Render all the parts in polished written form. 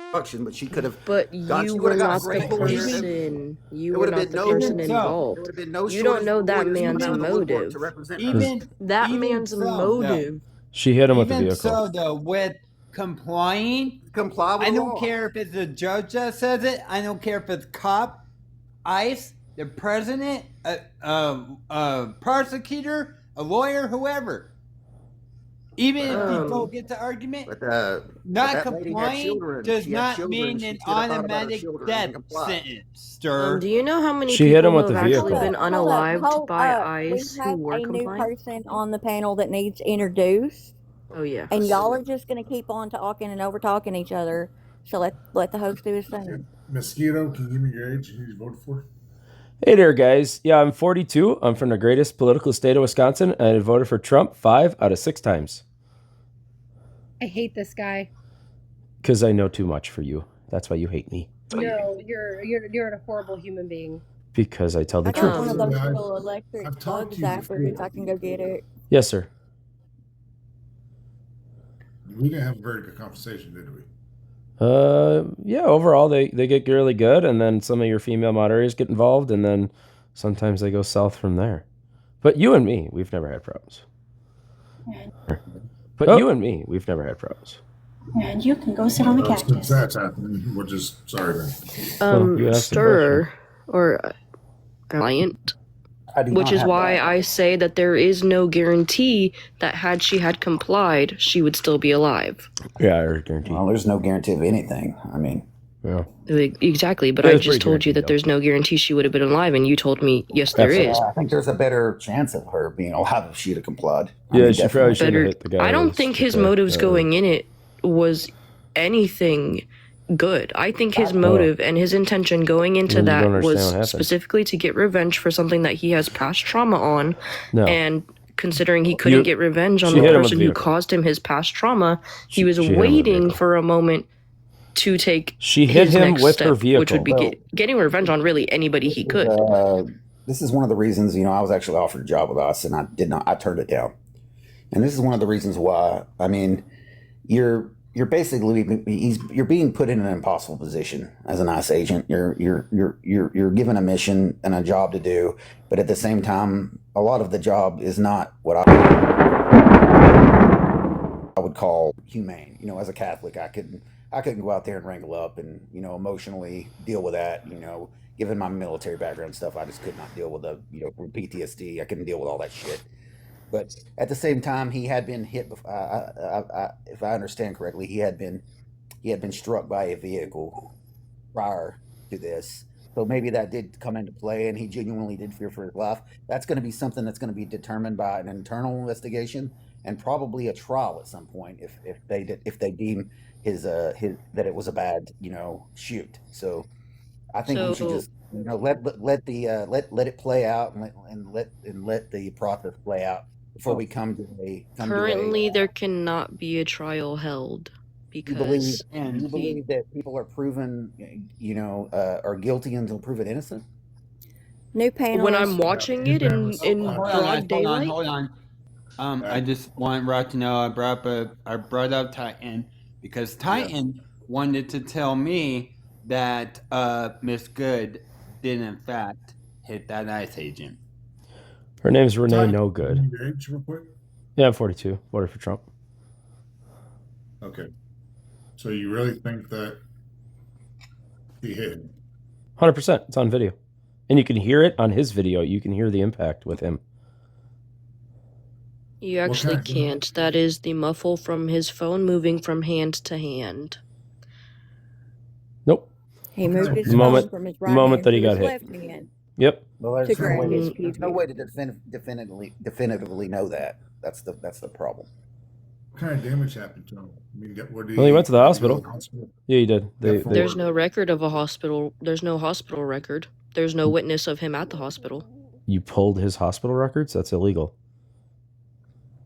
instruction, but she could have But got. you She would were have got not the great coercive. person. You There were would have not been the no. person There involved. would have been no You don't shortage know of that lawyers man's around the woodwork to motive. represent. That even man's so, though, motive. She hit him with the even vehicle. so, though, with complying, Comply with I the don't law. care if it's the judge that says it. I don't care if it's cop, ICE, the president, a prosecutor, a lawyer, whoever. Even if you don't get the argument, But not that lady had complying children. does She had not children. mean She an should have thought about her automatic children death and complied. sentence, sir. Do you know how many She hit him people with have the actually vehicle. been unalived Hold by up. ICE We who have were a new compliant? person on the panel that needs introduced, Oh yeah. and y'all are just going to keep on talking and over talking each other. So let the host do his thing. Mosquito, can you give me your age and who you voted for? Hey there, guys. Yeah, I'm 42. I'm from the greatest political state of Wisconsin, and I voted for Trump 5 out of 6 times. I hate this guy. Because I know too much for you. That's why you hate me. No, you're a horrible human being. Because I tell the I got truth. one of those I've- little electric I've talked bug to you zappers. before. I can go get it. Yes, sir. We didn't have a very good conversation, did we? Yeah, overall they get really good, and then some of your female moderators get involved, and then sometimes they go south from there. But you and me, we've never had problems. But you and me, we've never had problems. And you can go sit on the Since cactus. that's happening, we're just sorry then. you asked the Stir or client. Which is why I say that there is no guarantee that had she had complied, she would still be alive. Yeah, I guarantee. Well, there's no guarantee of anything. I mean, yeah, Exactly, but It I is just pretty told you that guaranteed, there's no guarantee she would have been alive, and you told me yes, there is. I think there's a better chance of her being alive if she'd have complied. Yeah, she probably should have Better. hit the guy. I don't think his motives going in it was anything good. I think his motive and his intention going into Then you that don't understand what was happened. specifically to get revenge for something that he has past trauma on. No. And considering he couldn't get revenge on she the hit him with person the who vehicle. caused him his past trauma, he was she hit him with the waiting vehicle. for a moment to take She hit his him next with step, her vehicle. which would be getting revenge on really anybody he could. This is one of the reasons, I was actually offered a job with us, and I turned it down. And this is one of the reasons why. I mean, you're basically you're being put in an impossible position as an ICE agent. You're given a mission and a job to do, but at the same time, a lot of the job is not what I would call humane. As a Catholic, I couldn't go out there and wrangle up and emotionally deal with that. Given my military background and stuff, I just could not deal with from PTSD. I couldn't deal with all that shit. But at the same time, he had been hit. If I understand correctly, he had been struck by a vehicle prior to this. So maybe that did come into play, and he genuinely did fear for his life. That's going to be something that's going to be determined by an internal investigation and probably a trial at some point if they deem his that it was a bad shoot. So I think we should just let it play out and let the process play out before we come to a Currently, there cannot be a trial held because you believe that people are proven are guilty until proven innocent. New panel. when I'm watching it in broad daylight. Hold on. I just want Rod to know I brought up Titan because Titan wanted to tell me that Miss Good did in fact hit that ICE agent. Her name's Renee No Good. Your age, real quick. Yeah, I'm 42. Voted for Trump. Okay. So you really think that he hit him? 100%. It's on video. And you can hear it on his video. You can hear the impact with him. You actually can't. That is the muffle from his phone moving from hand to hand. Nope. He moved his Moment- phone from his right moment hand that to he got his hit. left hand. Yep. Well, there's To grab his there's no way to definitively know that. That's the problem. What kind of damage happened to him? I mean, what did Well, he went to the did hospital. go to the hospital? Yeah, he did. There's no record of a hospital. There's no hospital record. There's no witness of him at the hospital. You pulled his hospital records? That's illegal.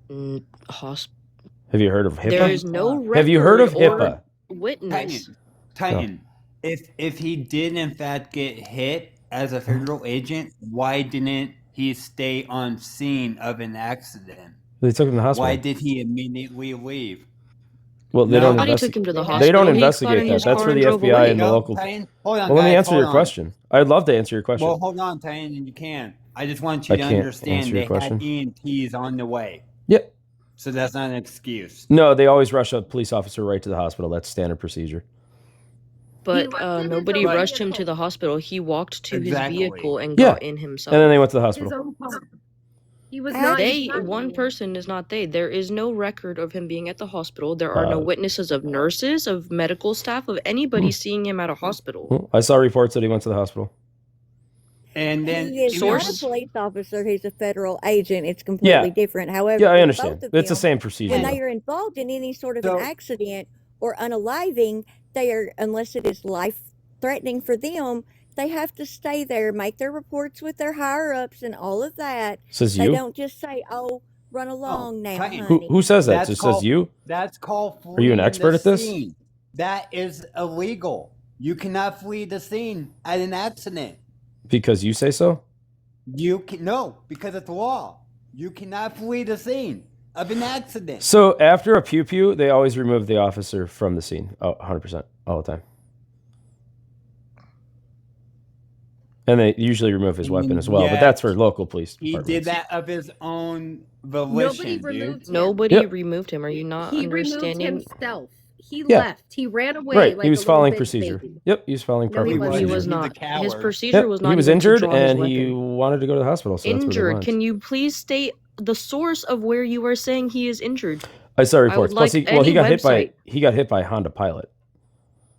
Have you heard of HIPAA? There is no record. Have you heard of or HIPAA? Witness. Titan. If he did in fact get hit as a federal agent, why didn't he stay on scene of an accident? They took him to the hospital. Why did he immediately leave? Well, they No. don't Nobody investigate. took him to the They hospital. don't He got investigate in that. his That's car for the and drove FBI away. and the No, local. Titan, hold on, Well, let me guys, answer hold your on. question. I'd love to answer your question. Well, hold on, Titan, and you can. I just want you I to can't understand answer they your question. had EMTs on the way. Yeah. So that's not an excuse. No, they always rush a police officer right to the hospital. That's standard procedure. But left in his nobody own rushed him to vehicle. the hospital. He walked to Exactly. his vehicle and Yeah. got in himself. And then they went to the His hospital. own car. He was They- not. They, he's not- one person is not they. There is no record of him being at the hospital. There are no Uh, witnesses of nurses, of medical staff, of anybody seeing him at a hospital. Well, I saw reports that he went to the hospital. And then He is Source? not a police officer. He's a federal agent. It's completely Yeah. different. However, Yeah, I with understand. both of It's the them, same procedure. when though. they are involved in any sort of So- an accident or unaliving, they are, unless it is life threatening for them, they have to stay there, make their reports with their higher ups and all of that. Says They you? don't just say, "Oh, run along now, Titan. honey." Who says that? That's Just called- says you? that's called Are you an fleeing expert the at this? scene. That is illegal. You cannot flee the scene at an accident. Because you say so? You can no, because it's law. You cannot flee the scene of an accident. So after a pew pew, they always remove the officer from the scene. Oh, 100%. All the time. And they usually remove his weapon as well, but Yeah. that's for local police He departments. did that of his own volition, Nobody dude. removed him. Nobody Yep. removed him. Are you not He removed understanding? himself. He Yeah. left. He ran away. Right, Like he was a little following bitch procedure. baby. Yep, he was following No, proper he He wasn't. procedure. was He's a not. coward. His procedure Yep, was not. he was even to injured draw his and he weapon. wanted to go to the hospital. So that's where they Injured. went. Can you please state the source of where you are saying he is injured? I saw would reports. like Plus, he any got hit website. by a Honda Pilot.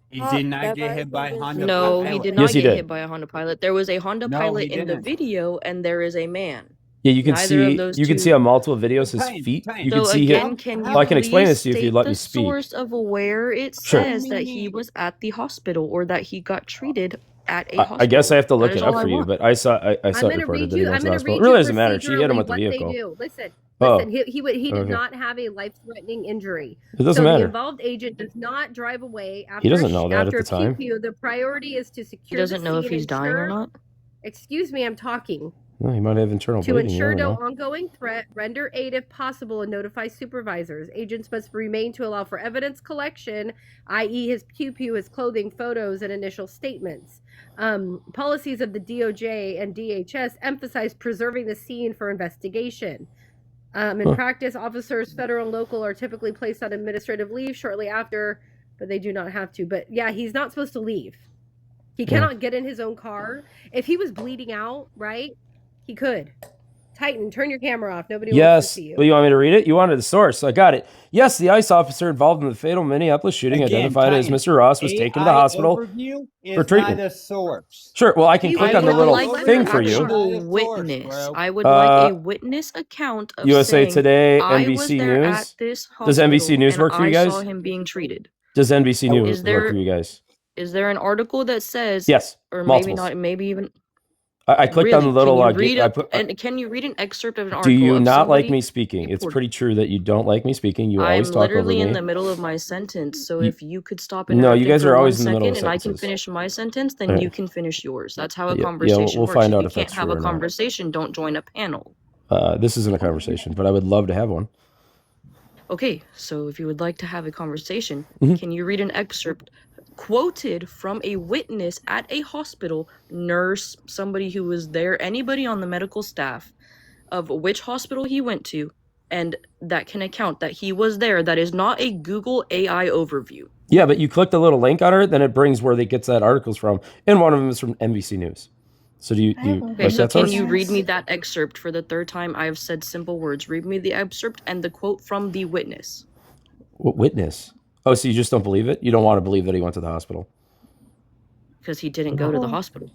He Oh, did not that get hit by version is- Honda. No, Pilot. he did Yes, not he get did. hit by a Honda Pilot. There was a Honda No, Pilot he in the didn't. video, and there is a man. Yeah, you can Neither of see those you can two- see on multiple videos his Titan, feet. Titan. You So can see again, him. can you Well, I can explain please this to you if state you'd let the me speak. source of where it Sure. says that he was at the hospital or that he got treated at a hospital? I guess I have to That look is it all up I for you, want. but I saw I'm it gonna reported read that he you. went I'm to the gonna hospital. read It really you doesn't matter. She hit him procedurally with the what they vehicle. do. Listen, Oh. listen. He did Okay. not have a life-threatening injury. It doesn't so the matter. involved agent does not drive away after. He doesn't know that at after the time. a pew. The priority is to He secure. doesn't the know if scene, he's dying or ensure- not. Excuse me, I'm talking. No, he might have internal To bleeding. You ensure never no know. ongoing threat, render aid if possible, and notify supervisors. Agents must remain to allow for evidence collection, i.e., his pew, his clothing, photos, and initial statements. Policies of the DOJ and DHS emphasize preserving the scene for investigation. In Huh. practice, officers, federal and local, are typically placed on administrative leave shortly after, but they do not have to. But yeah, he's not supposed to leave. He cannot get in his own car. If he was bleeding out, right? He could. Titan, turn your camera off. Nobody wants Yes. to see you. Well, you want me to read it? You wanted the source. I got it. Yes, the ICE officer involved in the fatal Minneapolis shooting, Again, identified as Titan, Mr. Ross, was taken to the AI hospital. overview is for treatment. Not a source. Sure. Well, I can You click I on the would little like thing an for you. actual Source, witness. bro. I would like Uh, a witness account of USA saying, Today, I was NBC there News. at this Does NBC hospital News and work for you I guys? saw him being treated. Does NBC Oh, News is work there- for you guys? Is there an article that says, Yes. or maybe multiples. not, maybe even I clicked on the really, little. Can you read I a- put, and can you read an excerpt of an do article? you of not like somebody- me speaking? It's reported- pretty true that you don't like me speaking. You I'm always talk over literally in me. the middle of my sentence, so You- if you could stop No, interrupting you guys for are 1 always in the middle second of and I can sentences. finish my sentence, then Alright. you can finish yours. That's how a Yeah, conversation we'll works. find If out you if can't that's have true a or not. conversation, don't join a panel. This isn't a conversation, but I would love to have one. Okay, so if you would like to have a conversation, Mhm. can you read an excerpt quoted from a witness at a hospital, nurse, somebody who was there, anybody on the medical staff, of which hospital he went to, and that can account that he was there? That is not a Google AI overview. Yeah, but you click the little link on her, then it brings where they gets that articles from, and one of them is from NBC News. So do you I have like one Okay, so that can source? you read me that excerpt for the third time? I have said simple words. Read me the excerpt and the quote from the witness. What witness? Oh, so you just don't believe it? You don't want to believe that he went to the hospital? Because he didn't go to the Oh. hospital.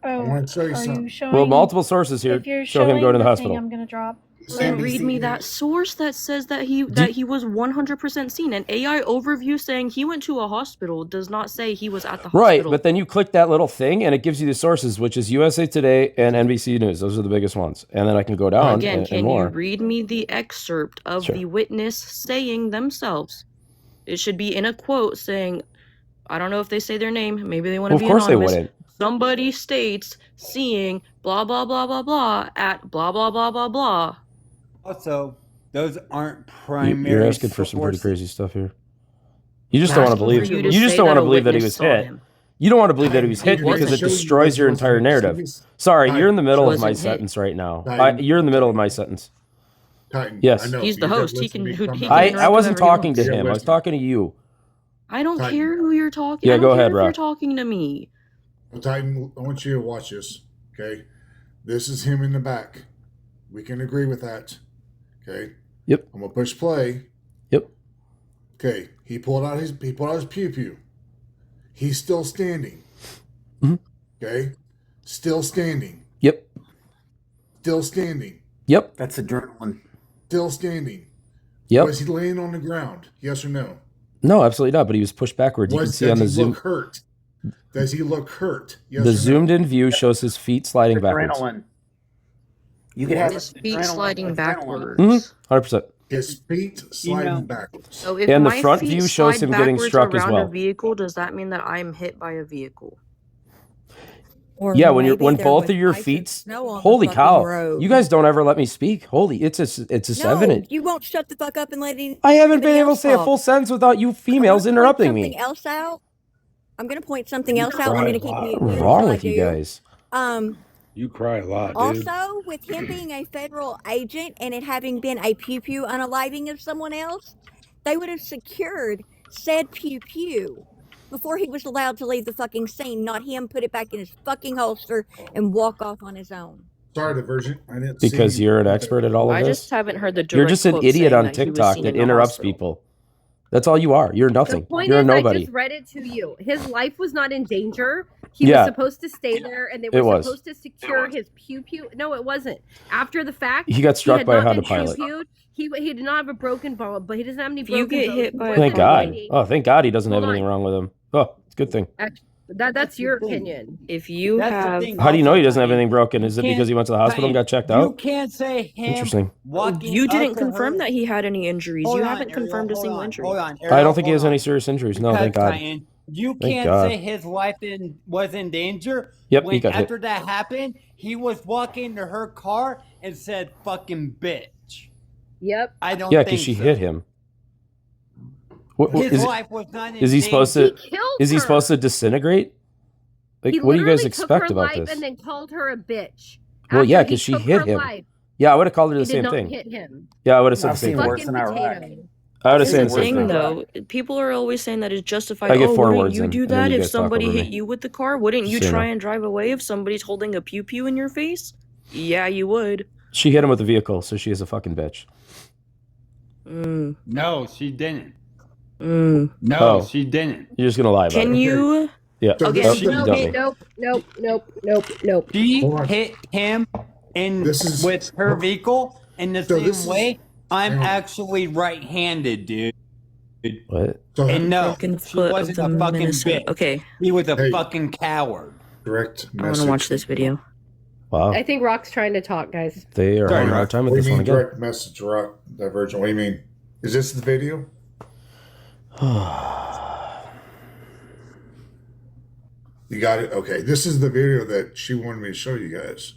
Oh, I want to tell you are something. you showing? Well, multiple sources here If you're show him showing going to the thing hospital. I'm gonna drop. Then NBC read me that News. source that says that he was 100% seen. An AI overview saying he went to a hospital does not say he was at the hospital. Right, but then you click that little thing and it gives you the sources, which is USA Today and NBC News. Those are the biggest ones. And then I can go down Again, and can you more. read me the excerpt of Sure. the witness saying themselves? It should be in a quote saying, I don't know if they say their name. Maybe they want to Well, of be course they anonymous. wouldn't. Somebody states seeing blah blah blah blah blah at blah blah blah blah blah. Also, those aren't You- primary. You're asking for some pretty sources. crazy stuff here. You just don't want to asking for believe. you to You just say don't want that to a believe that he witness was saw hit. him. You don't want to believe that he was hit He because it wasn't. destroys your entire narrative. Sorry, you're in the middle of my Wasn't hit. sentence right now. Titan. You're in the middle of my sentence. Titan, Yes. I know. He's the You have host. He listened can to me he from can the- I interrupt wasn't whoever he talking to wants. Yeah, him. I was listen. talking to you. I don't Titan. care who you're talking. Yeah, I don't go care ahead, if you're Rock. talking to me. Well, Titan, I want you to watch this. Okay, this is him in the back. We can agree with that. Okay. Yep. I'm gonna push play. Yep. Okay. He pulled out his pew pew. He's still standing. Mhm. Okay. Still standing. Yep. Still standing. Yep. That's adrenaline. Still standing. Yep. Was he laying on the ground? Yes or no? No, absolutely not. But he was pushed backwards. You can see on the Does he zoom. look hurt? Does he look hurt? Yes The or no? zoomed in view shows his feet sliding backwards. Adrenaline. You could have His feet adrenaline- sliding adrenaline. backwards. 100%. His feet sliding backwards. So if And the my front feet view shows slide him getting backwards struck as around well. a vehicle, does that mean that I'm hit by a vehicle? Or Yeah, when maybe when there both was of your ice and feet. snow on the Holy fucking cow! road. You guys don't ever let me speak. Holy, it's just No, evident. you won't shut the fuck up and let any. I haven't been anybody able to else say a talk. full sentence without you females I'm gonna interrupting point me. something else out. I'm gonna point something else out. I'm gonna keep mute. What's wrong with you guys? You cry a lot, dude. Also, with him being a federal agent and it having been a pew pew unaliving of someone else, they would have secured said pew pew before he was allowed to leave the fucking scene, not him put it back in his fucking holster and walk off on his own. Sorry, Divergent. I didn't Because see you're an expert at all of I this. just haven't heard the direct You're just an quote idiot saying on that he was TikTok seen that in the interrupts hospital. people. That's all you are. You're The nothing. point You're a is, I nobody. just read it to you. His life was not in danger. He Yeah. was supposed to stay there, and they It were was. supposed to secure his pew pew. No, it wasn't. After the fact, He got struck had by a not Honda been pilot. pew-pewed. He did not have a broken bone, but he doesn't have any If broken you get bones. hit by a Thank car God. riding- Oh, thank God he doesn't have Hold anything on. wrong with him. Oh, it's a good thing. That's your opinion. If you That's the have thing. How do you know he Also, doesn't have Titan, anything broken? Is it can't- because he went to the hospital and got checked You out? can't say him Interesting. walking you up didn't to confirm her- that he had any injuries. Hold You on, haven't Ariel, confirmed a hold single on, injury. hold on, I Ariel, don't think he hold has on. any serious injuries. No, Because, thank God. Titan, you Thank can't God. say his life was in danger. Yep, he when got hit. after that happened, he was walking to her car and said "fucking bitch." Yep. I don't. Yeah, think because she so. hit him. His Is, life was not in is he supposed He to? killed Is he her. supposed to disintegrate? Like, He what do you guys literally expect took her about life this? and then called her a bitch. Well, After yeah, he 'cause she took hit her him. life, Yeah, I would have called her the he did same not thing. hit him. Yeah, I would have said I've the same seen thing. worse Fucking in Iraq. potato. I would have Here's said the the same thing, thing. though. People are always saying that it's justified. I get Oh, four wouldn't words you in, do and then that you if guys talk somebody over hit me. you with the car? Wouldn't you Just so you try know. and drive away if somebody's holding a pew pew in your face? Yeah, you would. She hit him with a vehicle, so she is a fucking bitch. Mm, No, she didn't. mm. No, Oh. she didn't. You're just gonna lie about Can it. you? Yeah. So Okay, this Oh, is you the- dumped me. Nope. She Hold on. hit him in This is- with her vehicle in the So this same is- way. I'm hang on. actually right-handed, dude. What? So And no, Broken she foot of wasn't the a fucking Minnesota. bitch. Okay, He was a Hey. fucking coward. direct I want message. to watch this video. Wow. I think Rock's trying to talk, guys. They are Sorry, having a hard Rock. time with What do this you one mean again. direct message, Rock? Divergent. What do you mean? Is this the video? You got it? Okay. This is the video that she wanted me to show you guys.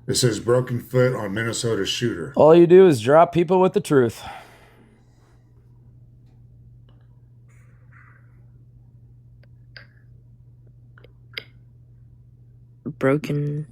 It says broken foot on Minnesota shooter. All you do is drop people with the truth. Broken.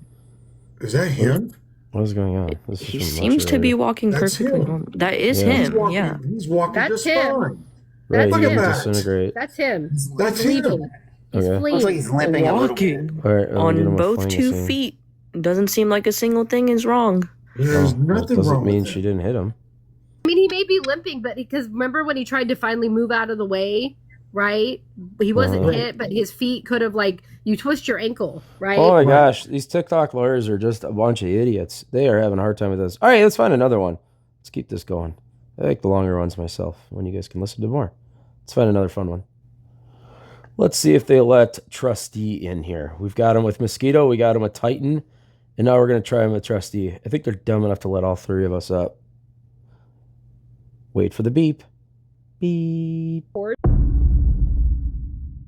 Is that him? What is going on? This is He from seems to be Russia. walking That's perfectly him. normal. That is Yeah. him. Yeah. He's walking That's just him. fine. Right, That's he him. can Look at disintegrate. That's him. That's He's him. bleeding. He's Okay. fleeing. Looks like he's limping a little bit. Walking All right, I'll get on him a both flying 2 scene. feet. Doesn't seem like a single thing is wrong. There's Oh, that nothing doesn't wrong mean with she it. didn't hit him. I mean, he may be limping, but because remember when he tried to finally move out of the way, right? He wasn't Uh-huh. hit, but his feet could have you twist your ankle, right? Oh my gosh, these TikTok lawyers are just a bunch of idiots. They are having a hard time with this. All right, let's find another one. Let's keep this going. I like the longer ones myself when you guys can listen to more. Let's find another fun one. Let's see if they let Trustee in here. We've got him with Mosquito, we got him with Titan, and now we're going to try him with Trustee. I think they're dumb enough to let all three of us up. Wait for the beep. Beep.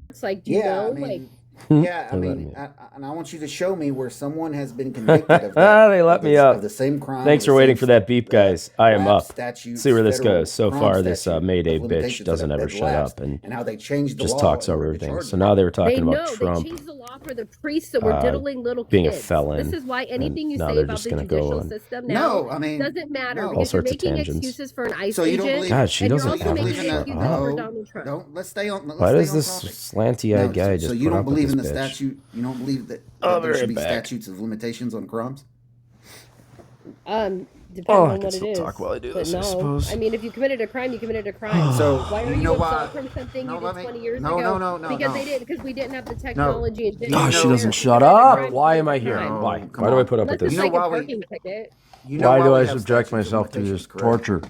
It's like, do you Yeah, know, I mean, Yeah, I They let mean, me. and I want you to show me where someone has been convicted of that. They let me of up. the same crime. Thanks of for the waiting same for that beep, guys. I am lab up. statutes, See where this federal goes. So crime far, this statute Mayday of bitch limitations doesn't that ever have shut lapsed, up and and how they changed the just law talks in over order to everything. charge So them. now they were They talking about know Trump they changed the law for the priests that were diddling little being a kids. felon, This is why and anything you now say they're about just the gonna go judicial on system now No, I mean, doesn't matter no. all because you're sorts of making tangents. excuses for an ICE So you don't agent, believe? God, she and you're doesn't also So you ever believe making in shut the excuses for up. Donald Trump. Don't let's stay on. Let's Why stay does on this topic. slanty-eyed No, guy so just you put don't up with believe this in the bitch? statute. You don't believe that I'll there be should right be back. statutes of limitations on crimes. Depends Oh, I on can what it still is. talk while I do But this, I no, suppose. I mean, if you committed a crime, you committed a crime. So Why do are you you know why? absolved from something No, you did let me. 20 years No, ago? no, no, no, Because no. we didn't have the No. technology and Do didn't you Oh, have she know? doesn't parents. You shut committed a up. crime, you Why am committed I a here? crime. Why? No, come Why do I on. put up Unless with it's You this? know like a why we? parking ticket. You know Why why do we I have subject statutes of myself to limitations, this correct? torture?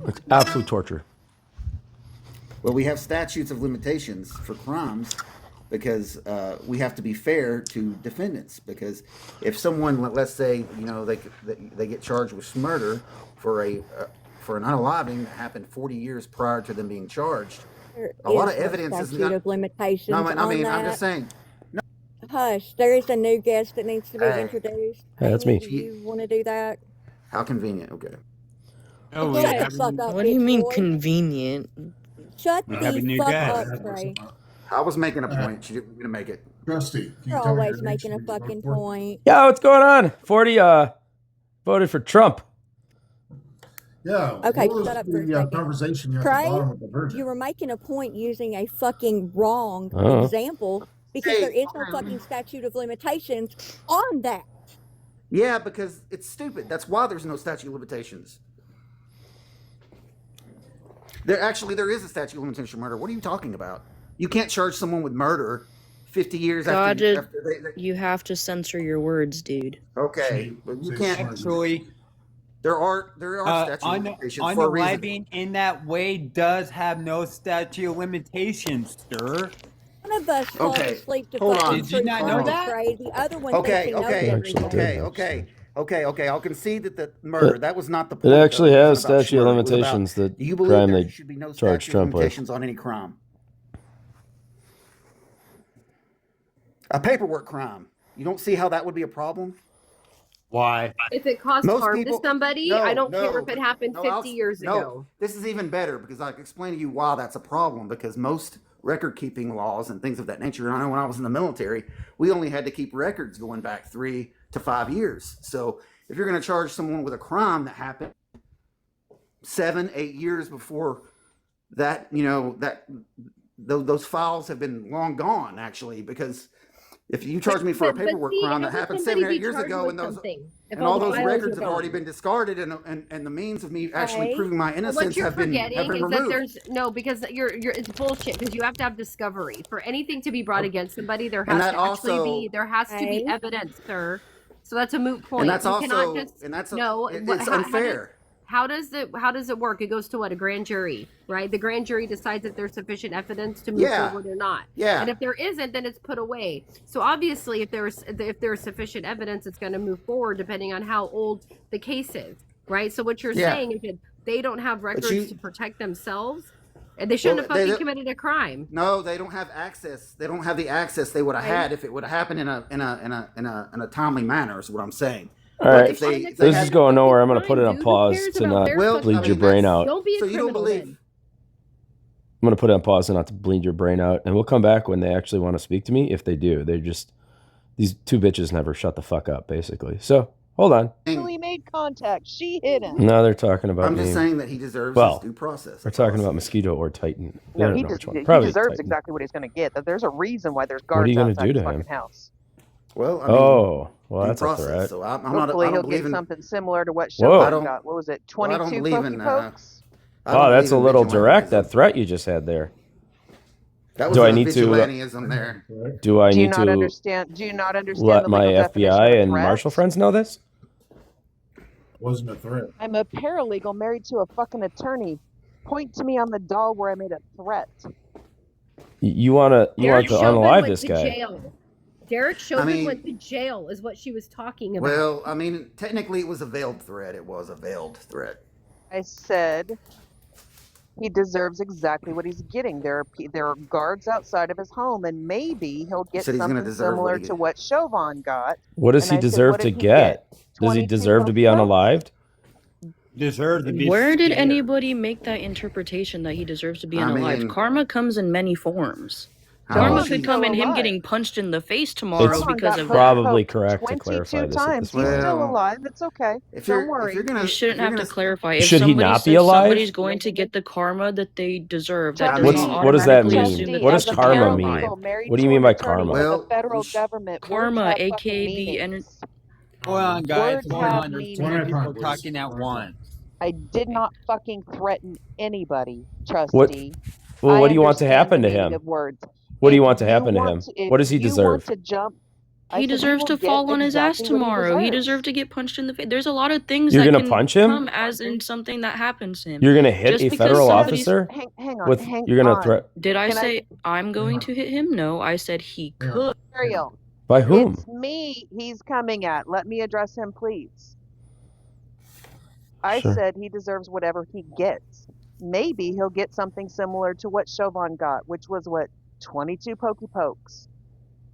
It's absolute torture. Well, we have statutes of limitations for crimes because we have to be fair to defendants. Because if someone, let's say, they get charged with murder for an unaliving that happened 40 years prior to them being charged, There a lot is of no evidence is statute not. of limitations No, I on mean, I'm that. just saying. Hush, there is a new guest that needs to be Hey, introduced. Hey, that's Amy, me. do you want to do that? how convenient. Okay. Oh, Shut we the have fuck up, What do you bitch mean boy. convenient? Shut we have a the new fuck guest. up, Trey. Uh, I was making a point. She didn't want me to make it. Trusty, can You're you tell me your always name making so a we can vote fucking for you? point. Yeah, what's going on? 40 voted for Trump. Yeah. Okay, What was shut up for a the second. conversation you at the Trey, bottom of the virgin? you were making a point using a fucking wrong Uh-huh. example because there Hey, is no fucking statute of limitations on that. yeah, because it's stupid. That's why there's no statute of limitations. There is a statute of limitations for murder. What are you talking about? You can't charge someone with murder 50 years God, after they. you have to censor your words, dude. Okay, but you can't. Actually, There are statute of limitations for a reason. unaliving in that way does have no statute of limitations, sir. One of us falls Okay, asleep to hold fucking on. Did you true not know crime, that? Trey. The other one Okay, thinks he knows okay, Actually everything. did. okay. I'll concede that the murder, that was not the It point. actually though. It has wasn't about statute of murder. It was about, limitations, the do you believe crime there they should be no charged statute of Trump with. limitations on any crime? A paperwork crime. You don't see how that would be a problem? Why? If it caused Most harm people, to somebody, no, I don't care no, if it but happened no, 50 years no. ago. This is even better because I can explain to you why that's a problem. Because most record keeping laws and things of that nature, I know when I was in the military, we only had to keep records going back 3 to 5 years. So if you're going to charge someone with a crime that happened 7, 8 years before that, those files have been long gone actually, because if you charge me for a paperwork crime that happened 7 or 8 years ago, and all those records have already been discarded, and the means of me actually Right. proving my What innocence you're have been forgetting is removed. that there's no, because it's bullshit, because you have to have discovery for anything to be brought against somebody. There And has that to actually also- be Right. evidence, sir. So that's a moot point. And that's You also, cannot just and that's no. it's unfair. How does it work? It goes to what? A grand jury, right? The grand jury decides if there's sufficient evidence to move Yeah. forward or not. Yeah. And if there isn't, then it's put away. So obviously, if there's sufficient evidence, it's going to move forward depending on how old the case is, right? So what you're Yeah. saying is that they don't have records you- to protect themselves, and they shouldn't Well, have fucking committed a crime. No, they don't have access. They don't have the access they would have had if it would have happened in a timely manner. Is what I'm saying. All right, if they this had- is going nowhere. I'm going to put it on Dude, who pause cares to about not their Well, fucking- bleed your brain out. Don't be a So you don't criminal believe? then. I'm going to put it on pause and not to bleed your brain out. And we'll come back when they actually want to speak to me. If they do, these two bitches never shut the fuck up, basically. So hold on. He made contact. She hit him. Now they're talking about I'm me. just saying that he deserves Well, his due process. We're talking about Mosquito or Titan. I No, don't he, know which one. he Probably deserves Titan. exactly what he's going to get. That there's a reason why there's What are guards you gonna outside do his to fucking him? house. Well, I mean, Oh, well, due that's a process. threat. So I'm not. Hopefully I he'll don't get believe in. something similar to what Whoa. Sheldon got. What was it? Well, I don't 22 believe pokey in, pokes? I don't Oh, that's a believe in little direct. vigilantism. That threat you just had there. That was Do I a need to, vigilantism there. Do I Do you need not to understand? Do you not understand let the my legal definition FBI of and threat? Marshall friends know this? Wasn't a threat. I'm a paralegal married to a fucking attorney. Point to me on the doll where I made a threat. You want to Derek Chauvin unalive went this to guy? jail. Derek Chauvin mean- went to jail, is what she was talking about. Well, I mean, technically, it was a veiled threat. It was a veiled threat. I said He deserves exactly what he's getting. There are guards outside of his home, and maybe he'll He get said he's going to something deserve what similar he to gets. what Chauvin got. What does And he I said, deserve what to did he get? get? Does he 22 deserve to be pokey pokes? unalived? Deserve to be Where did scared. anybody make that interpretation that he deserves to be I unalived? mean, Karma comes in many forms. how Karma much Chauvin's could he, come still in him alive. getting punched in the face tomorrow It's Chauvin because got of pokey that. probably poked correct to clarify 22 this at times. this He's point. still well, alive. It's okay. if Don't you're worry. You shouldn't have to clarify. If Should he somebody not be says alive? somebody's going to get the karma that they deserve, that Trustee, does mean, not What does that automatically mean? assume that Trustee, What they're does as a going to be karma mean? alive. paralegal married What do to you mean an by attorney karma? for the well, federal government, words Karma, have aka fucking the ener- meanings. Hold on, guys. Words Hold have on. There's too One many at a time, people please. talking at once. I did not fucking threaten anybody, What? Trustee. Well, I what do you want to understand happen the to meaning him? of words. What do you If want to you happen to want him? to, if What does he you want deserve? to jump, I he said he deserves will to get fall on his ass exactly what he tomorrow. He deserves. deserves to get punched in the face. There's a lot of things You're that gonna can punch him? come as in something that happens to him. You're gonna hit Just a because federal somebody's officer Hang on, with? hang You're gonna on. threat Did I Can I, say I'm going to hit him? No, I said he could. Ariel, by whom? it's me he's coming at. Let me address him, please. I Sure. said he deserves whatever he gets. Maybe he'll get something similar to what Chauvin got, which was what, 22 pokey pokes.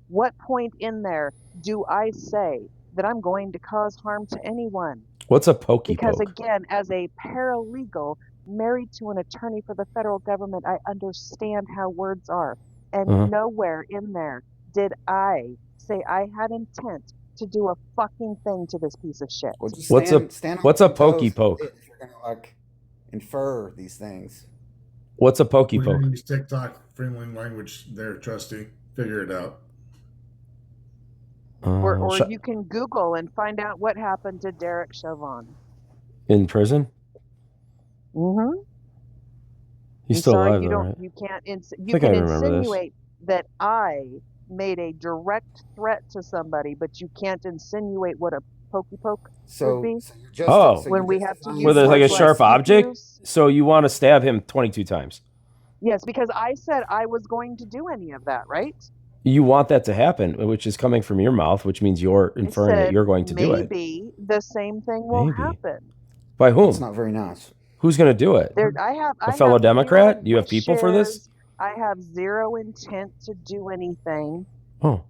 What point in there do I say that I'm going to cause harm to anyone? What's a pokey Because poke? again, as a paralegal married to an attorney for the federal government, I understand how words are. And Uh-huh. nowhere in there did I say I had intent to do a fucking thing to this piece of shit. well, just What's a stand on what's a your pokey toes poke? if you're gonna like infer these things. What's a pokey We're poke? gonna use TikTok friendly language there, Trustee. Figure it out. Or Sh- you can Google and find out what happened to Derek Chauvin. in prison? Mm-hmm. He's I'm still sorry, alive, you though, don't. right? You can't. I You think I can remember this. insinuate that I made a direct threat to somebody, but you can't insinuate what a pokey poke would So, be so you're just Oh, so when you're we have to justifying use where there's like a words like sharp object. pew-pews. So you want to stab him 22 times? Yes, because I said I was going to do any of that, right? You want that to happen, which is coming from your mouth, which means you're I inferring that said you're going to do it. maybe the same thing will Maybe. happen. By That's whom? not very nice. Who's going to do it? There, I have A fellow zero Democrat? You have people for this? wishes. I have zero intent to do anything. Oh,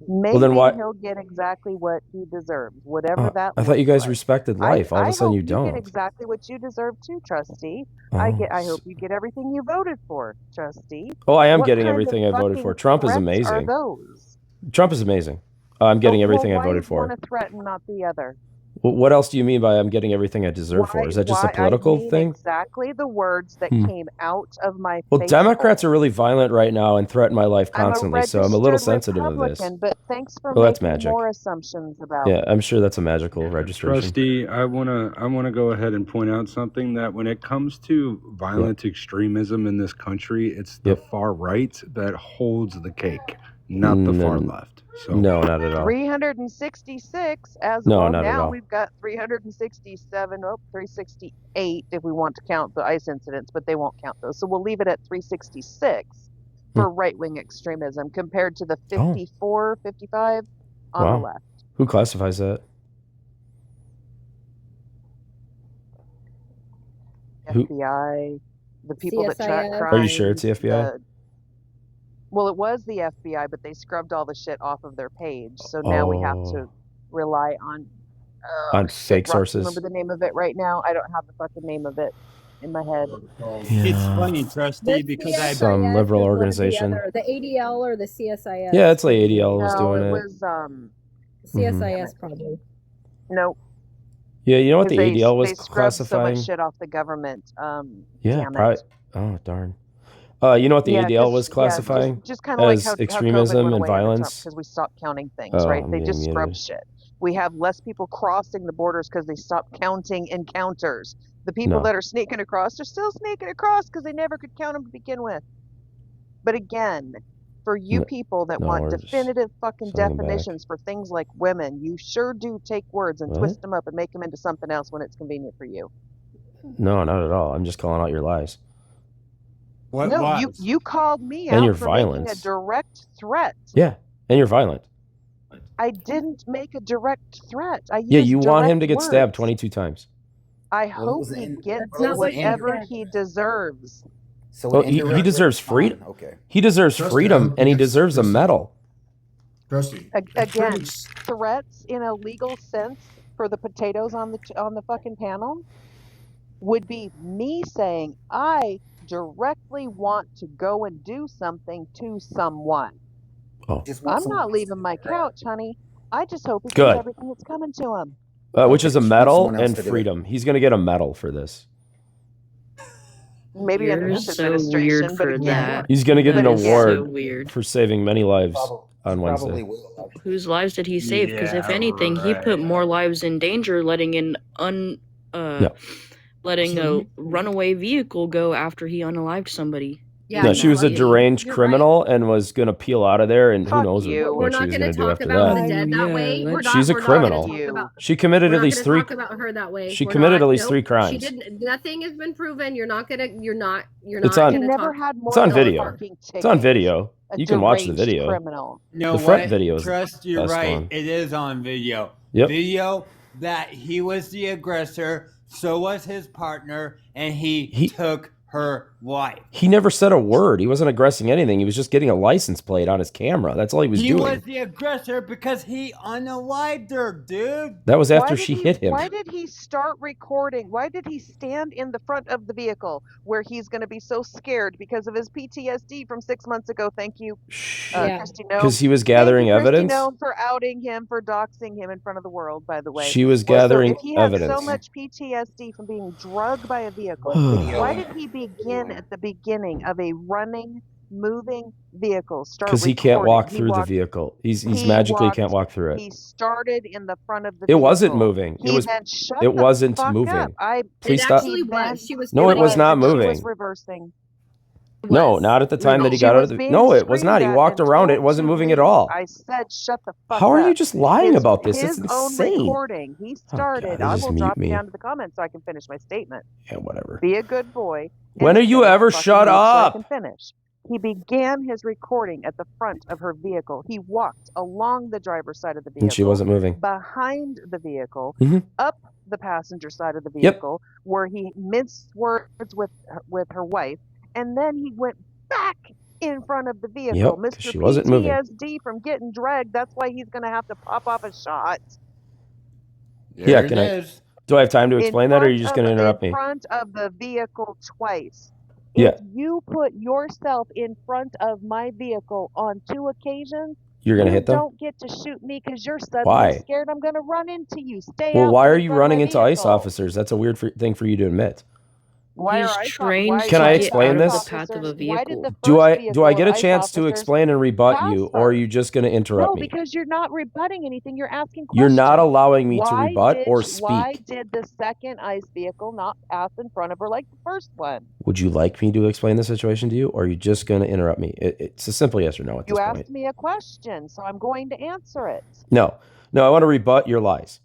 Maybe well then why? he'll get exactly what he deserves, whatever Oh, that I thought you looks guys like. respected life. All of I a sudden hope you you get don't. exactly what you deserve too, Trustee. Oh, I hope you get everything you voted for, Trustee. oh, I am What getting kind of everything I voted for. fucking Trump is threats are amazing. those? Trump is amazing. I'm getting everything I why voted is one for. a threat and not the other? What else do you mean by I'm getting everything I deserve for? Is that just a I political mean thing? exactly the words that Hmm. came out of my Well, face Democrats hole. are really violent right now and threaten my life I'm a constantly, so I'm a little registered sensitive of this. Republican, but thanks for Well, that's making magic. more assumptions about Yeah, me. I'm sure that's a magical registration. Trustee, I wanna go ahead and point out something that when it comes to violent extremism in this country, it's the Yep. far right that holds the cake, not the far No, left. So no, not at all. 366 as No, well. not at Now all. we've got 367, 368 if we want to count the ICE incidents, but they won't count those. So we'll leave it at 366 for right-wing extremism compared to the 54, 55 on the Wow. left. Who classifies that? Who? FBI, the people that track CSIS. crimes. Are you sure it's the FBI? Well, it was the FBI, but they scrubbed all the shit off of their page. So now we have to Oh, rely on on fake Rock, sources. remember the name of it right now? I don't have the fucking name of it in my head. It's Yeah, funny, Trustee, because I some liberal organization. The ADL or the CSIS? Yeah, it's like ADL was No, doing it it. was CSIS probably. no, Yeah, you know what because the ADL was they scrubbed so classifying? much shit off the government. Yeah, Damn probably. it. Oh, darn. You know what the Yeah, ADL was classifying just kind of like as how COVID extremism went and away under Trump violence? because we stopped counting things, Oh, right? I'm They getting just scrubbed muted. shit. We have less people crossing the borders because they stopped counting encounters. The people No. that are sneaking across are still sneaking across because they never could count them to begin with. But again, for you No, people that no, want we're just definitive fucking sending it back. definitions for things like women, you sure do take words and What? twist them up and make them into something else when it's convenient for you. No, not at all. I'm just calling out your lies what No, lies? you called me and out your for making a violence. direct threat. Yeah, and you're violent. I didn't make a direct threat. I Yeah, used you want him direct to get stabbed words. 22 times. I Well, it hope was he in, gets That's not what she whatever said. he deserves. so Well, an he indirect deserves fine. freedom. Okay. He deserves Trust freedom, him, and he because deserves a this- medal. Trusty. Again, threats in a legal sense for the potatoes on the fucking panel would be me saying I directly want to go and do something to someone. Just want I'm someone not else leaving to my do that. couch, honey. I just hope he Good. gets everything that's coming to him. Which Okay, is a just want medal someone else and to do it. freedom. He's going to get a medal for this. Maybe under You're this so administration, weird but for again, that. He's going to get That an is award so weird. for saving many lives on He Wednesday. probably will. Whose lives did he save? Because if Yeah, anything, he put right. more lives in danger letting No. letting a runaway vehicle go after he unalived somebody. Yeah, No, you're she was a right. deranged You're criminal and was going to peel out of there, and who Fuck knows you. We're what she not was going going to to do talk after about that. the dead that Yeah, way. We're that's- not, She's a we're not gonna criminal. talk about, She committed we're at not least gonna three. talk about her that way. She We're committed not- at least nope, 3 She crimes. didn't. Nothing has been proven. You're not It's not on- He gonna never talk. had more It's on than a video. parking It's on ticket. video. A You can watch the deranged video. criminal. You know The front what? video is the Trust, you're best right. one. It is on video. Yep. Video that he was the aggressor, so was his partner, and he took her wife. He never said a word. He wasn't aggressing anything. He was just getting a license plate on his camera. That's all he was He doing. was the aggressor because he unalived her, dude. That was after Why she did hit him. Why did he start recording? Why did he stand in the front of the vehicle where he's going to be so scared because of his PTSD from 6 months ago? Thank you, Yeah. Christy Gnome. Because he was Thank you, gathering Christy evidence. Gnome, for outing him, for doxing him in front of the world, by the way. She was So gathering if he had so evidence. much PTSD from being drugged by a vehicle, why did he begin at the beginning of a running, moving vehicle? Because he can't walk He through the walked- vehicle. He's he magically walked- can't walk through it. He started in the front of the It vehicle. wasn't moving. He then shut It the wasn't fuck moving. up. Please It stop. actually was. She was. No, it was not She moving. was reversing. No, not at the time that he She got out was of the. being No, it was screamed not. He at walked and around it. It told wasn't to moving at leave. all. I said, shut the fuck How up. are you just lying His- about this? His It's own insane. recording. He started. they I just will mute drop me. you down to the comments so I can finish my statement. Yeah, whatever. Be a good boy. When and are you shut ever fucking shut mouth so I up? can finish. He began his recording at the front of her vehicle. He walked along the driver's side of the vehicle. And she wasn't moving. Behind the vehicle, Mhm. up the passenger side of the Yep. vehicle, where he minced words with her wife, and then he went back in front of the vehicle. Yep, 'cause Mr. she wasn't moving. PTSD from getting dragged. That's why he's going to have to pop off a shot. Yeah, There can it I? is. Do I have time to In explain that, or are you front just of- going to interrupt me? In front of the vehicle twice. Yeah. If you put yourself in front of my vehicle on 2 occasions, You're going to you hit them? don't get to shoot me because you're suddenly Why? scared I'm going to run into you. Stay Well, out why from are the you front of running my into ICE vehicle. officers? That's a weird thing for you to admit. Why He's are ICE trained why- to Can I why get explain out this? of the path of a Why did vehicle. the Do first I vehicle get a ICE chance to officers explain and rebut pass you, or are her? you just going to interrupt No, me? because you're not rebutting anything. You're asking You're questions. not allowing me to Why rebut did- or Why speak. did the second ICE vehicle not pass in front of her like the first one? Would you like me to explain the situation to you, or are you just going to interrupt me? It's a simple yes or no at You this asked point. me a question, so I'm going to answer it. No, I want to rebut your lies.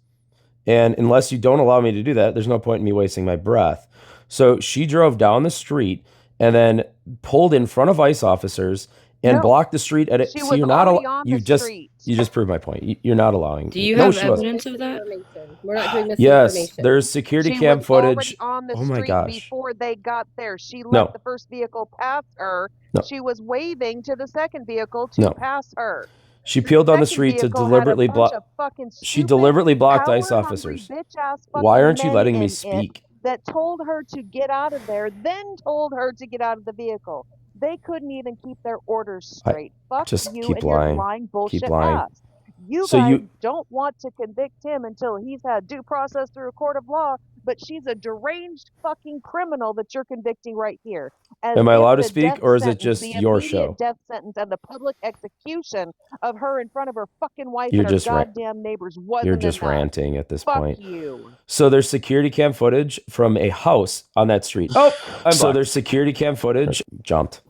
And unless you don't allow me to do that, there's no point in me wasting my breath. So she drove down the street and then pulled in front of ICE officers and No. blocked the street at it. She So was you're not already on you the just street. you just proved my point. You're not allowing. Do you no, have she wasn't. evidence of that? Misinformation. We're not doing Yes, misinformation. there's security She cam was footage. already on the Oh my street gosh. before they got there. She let No. the first vehicle pass her. No. She was waving to the second vehicle to No. pass her. She peeled down the Second street to vehicle had a deliberately bunch block. of fucking She stupid, deliberately blocked ICE power-hungry, officers. bitch-ass Why fucking aren't you men letting me in it speak? that told her to get out of there, then told her to get out of the vehicle. They couldn't even keep their orders straight. Fuck just you keep and lying. your lying bullshit Keep lying. ass. You So guys you- don't want to convict him until he's had due process through a court of law, but she's a deranged fucking criminal that you're convicting right here. As Am I if allowed to the speak, death or is it sentence, just the your immediate show? death sentence and the public execution of her in front of her fucking wife You're and her just ran- goddamn neighbors wasn't You're just enough. ranting at this Fuck point. you. So there's security cam footage from a house on that street. Oh, so blocked. there's security cam footage. Jumped.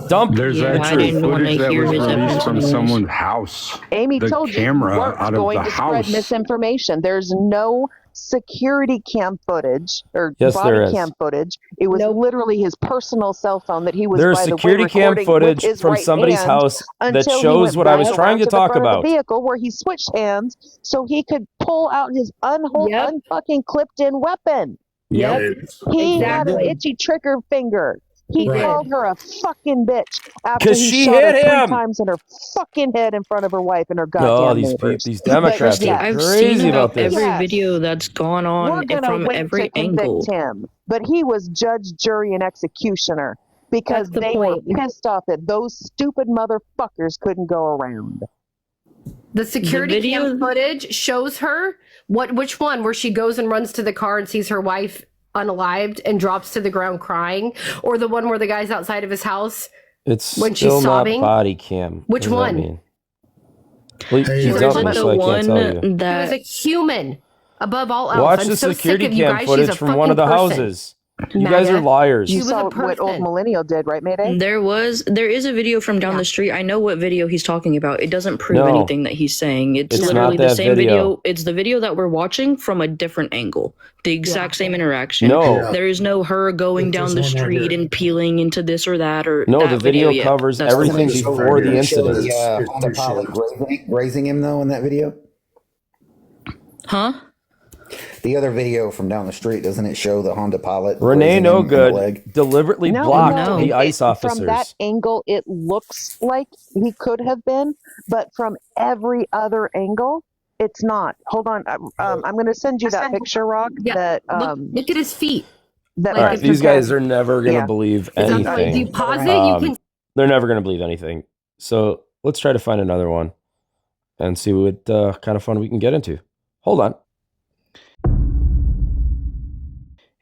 Dump. There's Yeah, I actually didn't wanna footage that hear was his released evidence from anyways. someone's house. Amy The told you camera you weren't out of going the to spread house. misinformation. There's no security cam footage or Yes, there body is. cam footage. It was Nope. literally his personal cell phone that he was, There's by the way, security cam recording with footage his from right somebody's hand house that until he shows went what I back was trying around to to the talk front of about. the vehicle where he switched hands so he could pull out his Yep. unfucking clipped-in weapon. Yep. He had an Exactly. itchy trigger finger. He He did. called her a fucking bitch after 'Cause he she shot her hit 3 him! times in her fucking head in front of her wife and her Oh, goddamn these neighbors. these But Democrats Trusty, are Yes. I've seen crazy about about this. every Yes. video that's gone We're on gonna from wait every to convict angle. him, but he was judge, jury, and executioner because That's the they were point. pissed off that those stupid motherfuckers couldn't go around. The security video- cam footage shows her which one where she goes and runs to the car and sees her wife unalived and drops to the ground crying, or the one where the guy's outside of his house. It's When she's still not sobbing? body cam. Which What does that one? mean? Well, Hey, you She's dumped talking me, about so I the can't tell you. one She was that a human above all else. Watch I'm the so sick security of you cam guys. footage She's a from one of the fucking person. houses. You guys are Maggot. liars. You She was saw a what old person. millennial did, right, Mayday? there is a video from down Yeah. the street. I know what video he's talking about. It doesn't prove No. anything that he's saying. It's It's literally not the that same video. video. It's the video that we're watching from a different angle. The exact same interaction. No. There is no her going There's down the one right street here. and peeling into this or that or No, that the video yeah. covers That's the everything one. This one before right the here. incident. The Here's Honda two Pilot shots. grazing him though in that video. Huh? The other video from down the street, doesn't it show the Honda Pilot? Renee grazing him in the No leg? Good deliberately No, blocked no. the ICE From officers. that angle, it looks like he could have been, but from every other angle, it's not. Hold on, I'm going to send you that picture, Rock. Yeah. That Look at his feet. that Like All right, it's these just guys are never going to Yeah. believe It's on the way. Do you anything. pause it? You can. They're never going to believe anything. So let's try to find another one and see what kind of fun we can get into. Hold on.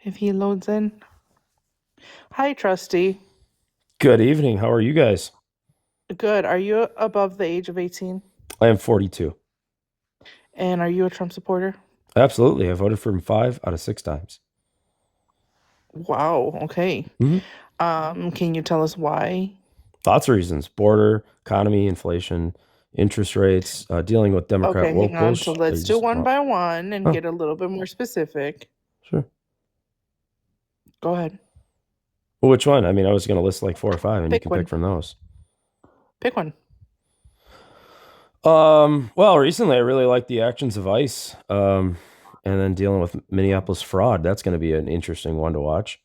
If he loads in. Hi, Trusty. Good evening. How are you guys? Good. Are you above the age of 18? I am 42. And are you a Trump supporter? Absolutely. I voted for him 5 out of 6 times. Wow. Okay. Mhm. Can you tell us why? Lots of reasons. Border, economy, inflation, interest rates, dealing with Democrat Okay, hang on. locals. So let's do one by one and Oh. get a little bit more specific. Sure. Go ahead. Well, which one? I mean, I was going to list like 4 or 5, and Pick you can one. pick from those. Pick one. Well, recently I really liked the actions of ICE, and then dealing with Minneapolis fraud. That's going to be an interesting one to watch.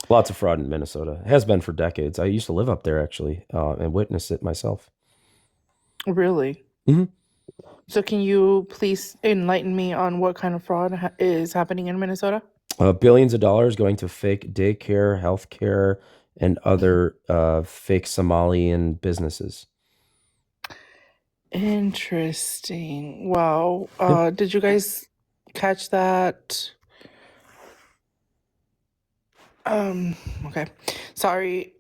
Lots of fraud in Minnesota. It has been for decades. I used to live up there actually, and witness it myself. Really? Mhm. So can you please enlighten me on what kind of fraud is happening in Minnesota? Billions of dollars going to fake daycare, healthcare, and other fake Somalian businesses. Interesting. Wow. Did you guys catch that? Okay. Sorry.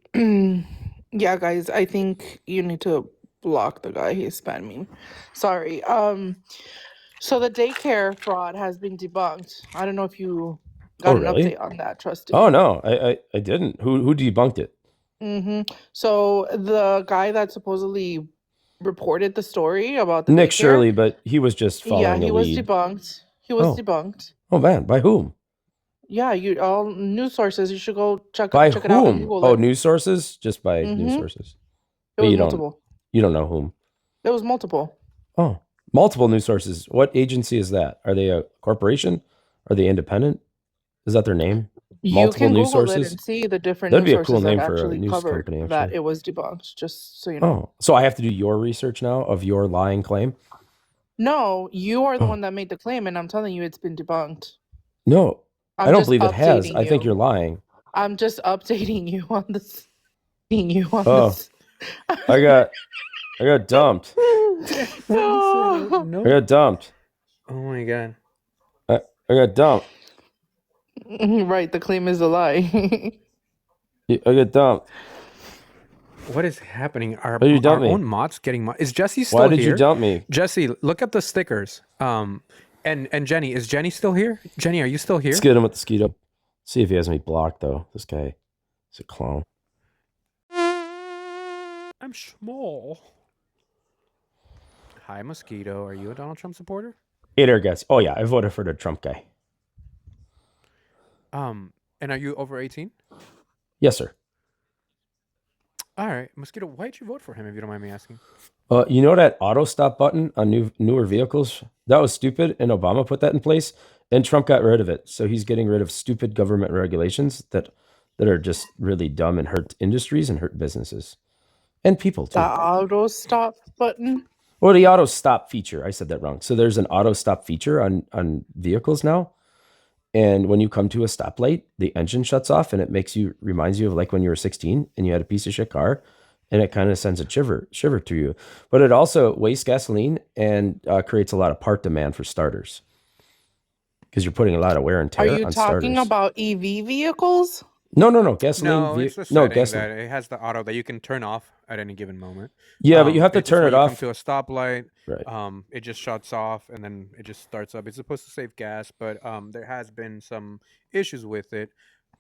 Yeah, guys, I think you need to block the guy. He's spamming. Sorry. So the daycare fraud has been debunked. I don't know if you got an really? update on that, Trusty. Oh no, I didn't. Who debunked it? So the guy that supposedly reported the story about the Nick daycare, Shirley, but he was just yeah, following he a was lead. debunked. He was Oh. debunked. Oh man, by whom? Yeah, all news sources. You should go check By it out and whom? Google Oh, it. news sources? Just by news Mhm. sources. It But was you don't. multiple. You don't know whom. It was multiple. Oh, multiple news sources. What agency is that? Are they a corporation? Are they independent? Is that their name? You Multiple can news Google sources. it and see the different That'd news be a cool sources that name for a actually news covered company, that actually. it was debunked. Just so you know. Oh, so I have to do your research now of your lying claim? No, you are the Oh. one that made the claim, and I'm telling you, it's been debunked. No, I'm I don't just believe it has. updating I think you. you're lying. I'm just updating you on this. Oh. I got dumped. Oh. I got dumped. Oh my god. I got dumped. Right, the claim is a lie. I got dumped. What is happening? Our, Why did you dump our me? own mods getting is Jesse still Why here? did you dump me? Jesse, look at the stickers. And Jenny, is Jenny still here? Jenny, are you still here? Let's get him with the skeeto. See if he has me blocked though. This guy is a clown. I'm small. Hi, Mosquito. Are you a Donald Trump supporter? Hey there, guys. Oh yeah, I voted for the Trump guy. And are you over 18? Yes, sir. All right, Mosquito. Why'd you vote for him, if you don't mind me asking? You know that auto stop button on newer vehicles? That was stupid, and Obama put that in place, and Trump got rid of it. So he's getting rid of stupid government regulations that are just really dumb and hurt industries and hurt businesses and people The too. auto stop button. Or the auto stop feature. I said that wrong. So there's an auto stop feature on vehicles now. And when you come to a stoplight, the engine shuts off and it reminds you of like when you were 16 and you had a piece of shit car, and it kind of sends a shiver to you. But it also wastes gasoline and creates a lot of part demand for starters because you're putting a lot of wear and Are tear you on talking starters. about EV vehicles? No, gasoline. No, it's the No, setting gasoline. that it has the auto that you can turn off at any given moment. Yeah, but you have to It's turn when it you come off. to a stoplight. Right. It just shuts off and then it just starts up. It's supposed to save gas, but there has been some issues with it.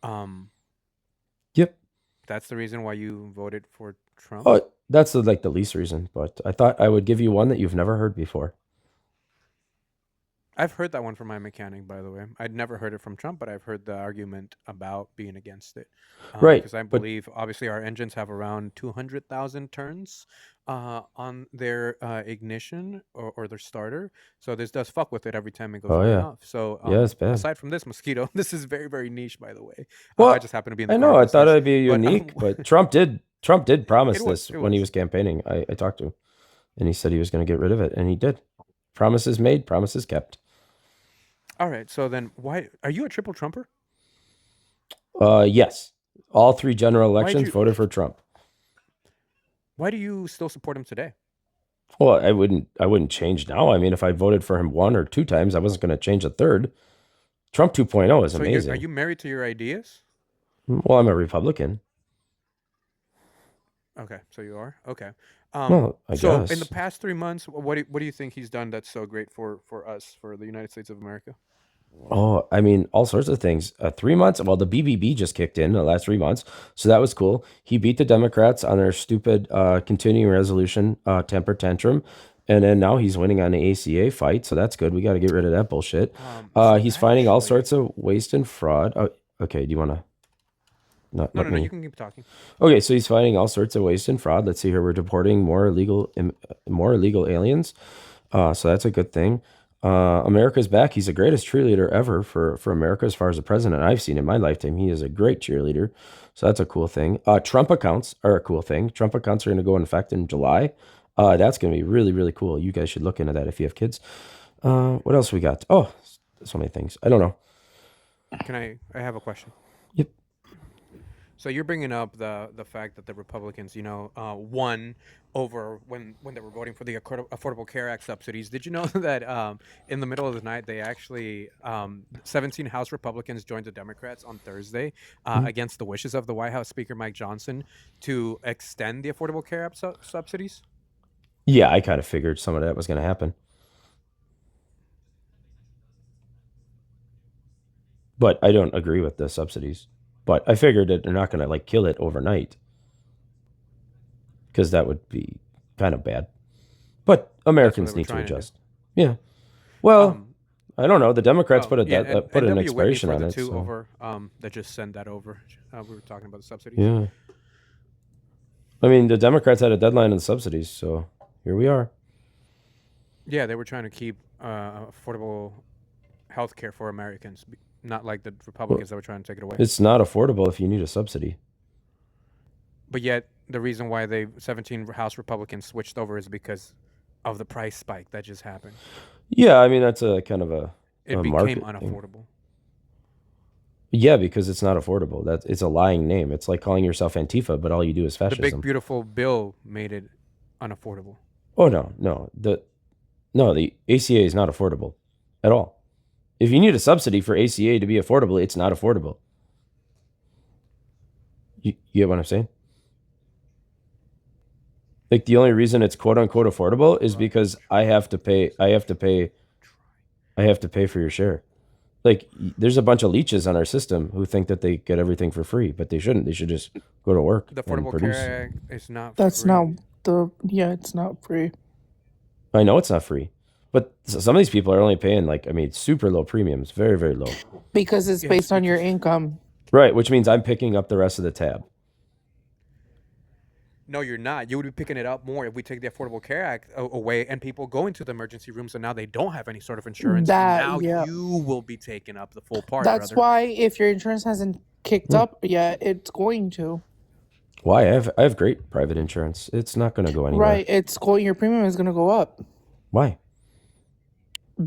Yep. That's the reason why you voted for Trump. Oh, that's the least reason. But I thought I would give you one that you've never heard before. I've heard that one from my mechanic, by the way. I'd never heard it from Trump, but I've heard the argument about being against it. Right, Because I but- believe, obviously, our engines have around 200,000 turns on their ignition or their starter. So this does fuck with it every time it goes Oh, on and yeah. off. So Yeah, it's bad. aside from this, Mosquito, this is very, very niche, by the way. Well, I just happen to be in the I car know. I thought business. it'd be But, unique, but Trump did promise It was, this it when he was. was campaigning. I talked to him, and he said he was going to get rid of it, and he did. Promises made, promises kept. All right. So then why are you a triple Trumper? Yes, all 3 general Why'd elections you- voted for Trump. Why do you still support him today? Well, I wouldn't change now. I mean, if I voted for him 1 or 2 times, I wasn't going to change a third. Trump 2.0 is So amazing. are you married to your ideas? Well, I'm a Republican. Okay, so you are okay. Well, I so guess. in the past 3 months, what do you think he's done that's so great for us, for the United States of America? Oh, I mean, all sorts of things. 3 months. Well, the BBB just kicked in the last 3 months, so that was cool. He beat the Democrats on their stupid continuing resolution temper tantrum, and then now he's winning on the ACA fight. So that's good. We got to get rid of that bullshit. So He's finding all actually- sorts of waste and fraud. Oh, okay, do you want to? No, you can keep talking. Okay, so he's finding all sorts of waste and fraud. Let's see here. We're deporting more illegal aliens. So that's a good thing. America's back. He's the greatest cheerleader ever for America as far as a president I've seen in my lifetime. He is a great cheerleader. So that's a cool thing. Trump accounts are a cool thing. Trump accounts are going to go in effect in July. That's going to be really, really cool. You guys should look into that if you have kids. What else we got? Oh, so many things. I don't know. Can I have a question? Yep. So you're bringing up the fact that the Republicans, won over when they were voting for the Affordable Care Act subsidies. Did you know that in the middle of the night, they actually 17 House Republicans joined the Democrats on Thursday against the wishes of the White House Speaker Mike Johnson to extend the Affordable Care Act subsidies? Yeah, I kind of figured some of that was going to happen. But I don't agree with the subsidies. But I figured that they're not going to kill it overnight, because that would be kind of bad. But Americans were need to trying to do. adjust. Yeah. Well, I don't know. The Democrats put an NW expiration Whitney on for the it. two so- over that just send that over. We were talking about the subsidies. Yeah. I mean, the Democrats had a deadline on the subsidies, so here we are. Yeah, they were trying to keep affordable health care for Americans, not like the Republicans that were trying to take it away. It's not affordable if you need a subsidy. But yet, the reason why 17 House Republicans switched over is because of the price spike that just happened. Yeah, I mean, that's a kind of a It a became market thing. unaffordable. Yeah, because it's not affordable. It's a lying name. It's like calling yourself Antifa, but all you do is The fascism. big beautiful bill made it unaffordable. Oh no. The ACA is not affordable at all. If you need a subsidy for ACA to be affordable, it's not affordable. You get what I'm saying? Like, the only reason it's quote unquote affordable is because I have to pay for your share. Like, there's a bunch of leeches on our system who think that they get everything for free, but they shouldn't. They should just go to work The and Affordable produce. Care Act is not That's free. not it's not free. I know it's not free, but some of these people are only paying super low premiums, very, very low. Because it's Yes, based on your because income. Right, which means I'm picking up the rest of the tab. no, you're not. You would be picking it up more if we take the Affordable Care Act away and people go into the emergency room, so now they don't have any sort of insurance. Now Yeah. you will be taking up the full part, That's brother. why if your insurance hasn't kicked up yet, it's going to. Why? I have great private insurance. It's not going to go anywhere. Right. Your premium is going to go up. Why?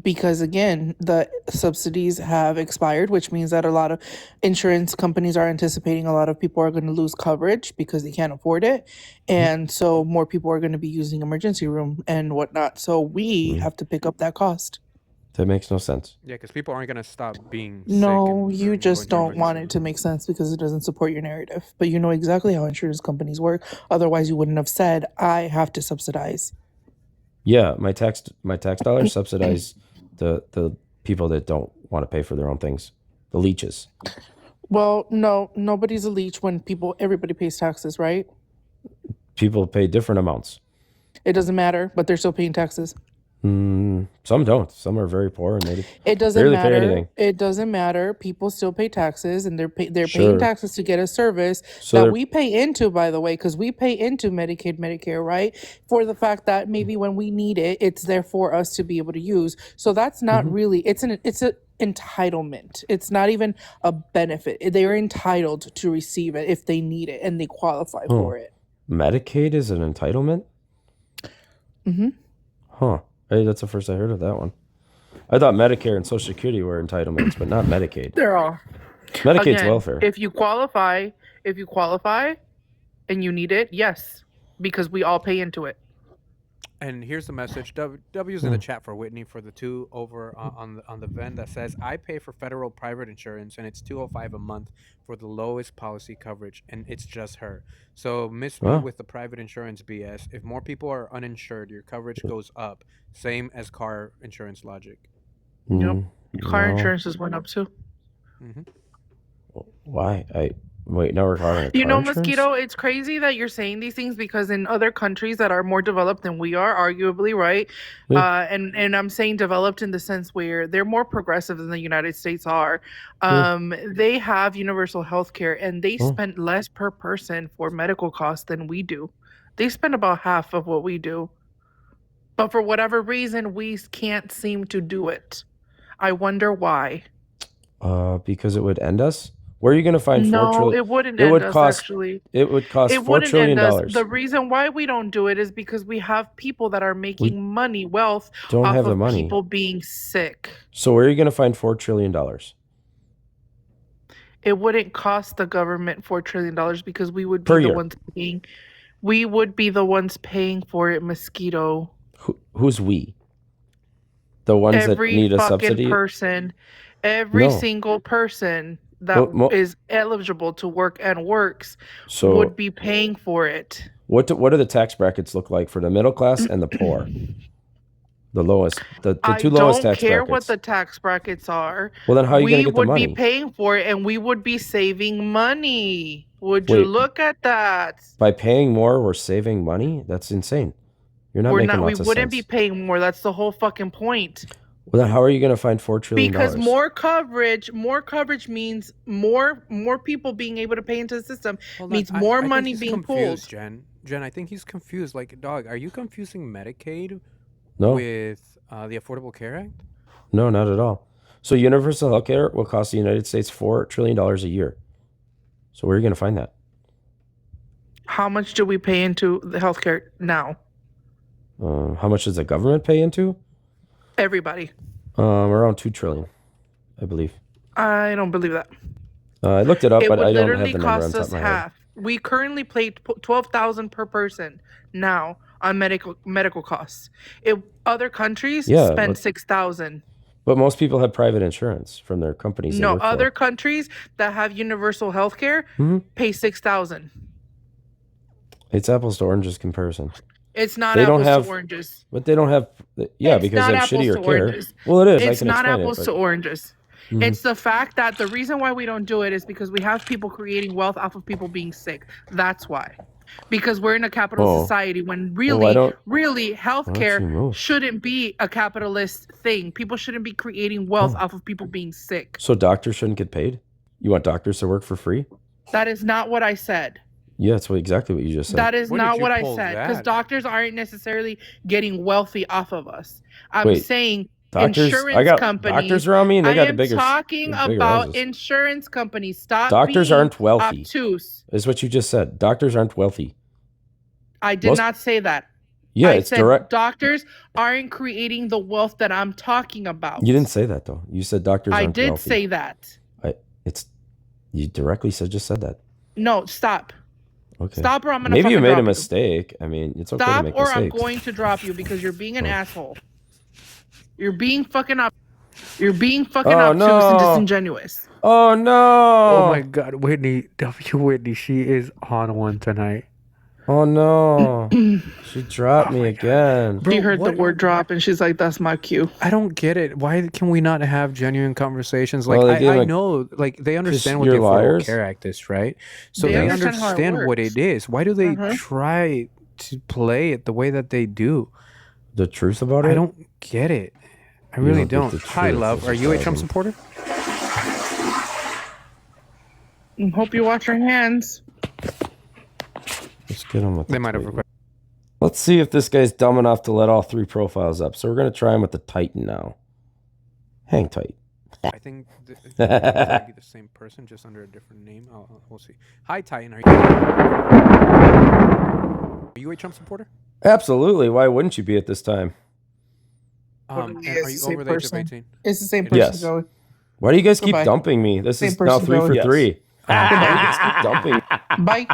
Because again, the subsidies have expired, which means that a lot of insurance companies are anticipating a lot of people are going to lose coverage because they can't afford it. And so more people are going to be using emergency room and whatnot. So we have to pick up that cost. That makes no sense. Yeah, because people aren't gonna stop being sick No, and you going just to don't emergency want it room. to make sense because it doesn't support your narrative. But you know exactly how insurance companies work. Otherwise, you wouldn't have said, I have to subsidize. Yeah, my tax dollars subsidize the people that don't want to pay for their own things, the leeches. Well, no, nobody's a leech when everybody pays taxes, right? People pay different amounts. It doesn't matter, but they're still paying taxes. Some don't. Some are very poor and they It doesn't barely pay matter. anything. It doesn't matter. People still pay taxes, and they're paying Sure. taxes to get a service So that they're we pay into, by the way, because we pay into Medicaid, Medicare, right? For the fact that maybe when we need it, it's there for us to be able to use. So that's not really. It's an entitlement. It's not even a benefit. They are entitled to receive it if they need it and they qualify Oh, for it. Medicaid is an entitlement? Mm-hmm. Huh. Hey, that's the first I heard of that one. I thought Medicare and Social Security were entitlements, but not Medicaid. They're all. Medicaid's Again, welfare. if you qualify and you need it, yes, because we all pay into it. And here's the message. W's in the chat for Whitney for the two over on the vent that says, I pay for federal private insurance and it's $205 a month for the lowest policy coverage, and it's just her. So miss me Huh? with the private insurance BS. If more people are uninsured, your coverage goes up. Same as car insurance logic. Yep. Car No. insurances went up too. Why? Wait, now we're calling it You car know, insurance? Mosquito, it's crazy that you're saying these things because in other countries that are more developed than we are, arguably, right? Yeah. And I'm saying developed in the sense where they're more progressive than the United States are. They have universal health care and they Oh. spend less per person for medical costs than we do. They spend about half of what we do. But for whatever reason, we can't seem to do it. I wonder why. Because it would end us? Where are you going to find $4 No, trillion? it wouldn't It end would us, cost. actually. It would cost It $4 wouldn't trillion. end us. The reason why we don't do it is because we have people that are making money, wealth, don't off have the of money. people being sick. So where are you going to find $4 trillion? It wouldn't cost the government $4 trillion because we would be Per the year. ones paying. We would be the ones paying for it, Mosquito. Who's we? The ones that Every need a fucking subsidy? person, every No. single person that is eligible to work and works So would be paying for it. what do the tax brackets look like for the middle class and the poor? The lowest, the I two lowest don't tax care brackets. what the tax brackets are. Well, then how are you gonna We get the would money? be paying for it and we would be saving money. Would you Wait. look at that? By paying more, we're saving money? That's insane. You're not making We lots of wouldn't sense. be paying more. That's the whole fucking point. Well, then how are you going to find $4 trillion? Because more coverage means more people being able to pay into the system Hold means on, more I think money he's being confused, pulled. Jen, I think he's confused. Like, dog, are you confusing Medicaid No. with the Affordable Care Act? No, not at all. So universal healthcare will cost the United States $4 trillion a year. So where are you going to find that? How much do we pay into the healthcare now? How much does the government pay into? Everybody. Around $2 trillion, I believe. I don't believe that. I looked it up, It but would I don't have literally the number on cost top us of my head. half. We currently pay $12,000 per person now on medical costs. Other countries Yeah, spend but- $6,000. But most people have private insurance from their companies. they No, work for. other countries that have universal health care Mhm. pay $6,000. It's apples to oranges comparison. It's not They don't apples have- to oranges. But they don't have, yeah, It's because not they have apples shittier to care. oranges. Well, it is. It's I can not explain apples it. to But oranges. Mhm. It's the fact that the reason why we don't do it is because we have people creating wealth off of people being sick. That's why. Because we're in a capitalist Oh. society when Well, why don't you healthcare move? shouldn't be a capitalist thing. People shouldn't be creating wealth off of people being sick. So doctors shouldn't get paid? You want doctors to work for free? That is not what I said. Yeah, that's exactly what you just said. That is Where did not you what I pull said. Because that? doctors aren't necessarily getting wealthy off of us. I'm Wait, saying doctors. I insurance got companies. doctors around me, and they I got the am bigger, talking bigger about houses. insurance companies. Stop Doctors being aren't wealthy. obtuse. Is what you just said. Doctors aren't wealthy. I did Most- not say that. Yeah, I it's said direct. doctors aren't creating the wealth that I'm talking about. You didn't say that though. You said doctors I aren't did wealthy. say that. It's you directly just said that. No, stop. Okay. Stop or I'm gonna Maybe you fucking made a drop you. mistake. I mean, it's okay to Stop make or I'm mistakes. going to drop you because you're being an Oh. asshole. You're being fucking up. You're being fucking Oh, obtuse and no. disingenuous. Oh no! Oh my God, Whitney, Whitney, she is on one tonight. Oh no! She dropped me again. She heard the what- word drop and she's like, "That's my cue." I don't get it. Why can we not have genuine conversations? Like Well, they gave I a- know, like they understand what you're the Affordable liars? Care Act is, right? So They they understand how it understand what works. it is. Why do they Uh-huh. try to play it the way that they do? The truth about it? I don't get it. I You really don't don't. get the Hi, truth, love. is Are the you a Trump problem. supporter? Hope you wash your hands. Let's get him with They the might have Titan. requested. Let's see if this guy's dumb enough to let all 3 profiles up. So we're gonna try him with the Titan now. Hang tight. I think it might be the same person, just under a different name. We'll see. Hi, Titan. Are you a Trump supporter? Absolutely. Why wouldn't you be at this time? And Yeah, are it's you the same over the age of person. 18? It's the same It person, Yes. Joey. Why do you guys keep Goodbye. dumping me? This Same is now person, 3 for Joey. 3. Why do you guys keep dumping? Bye.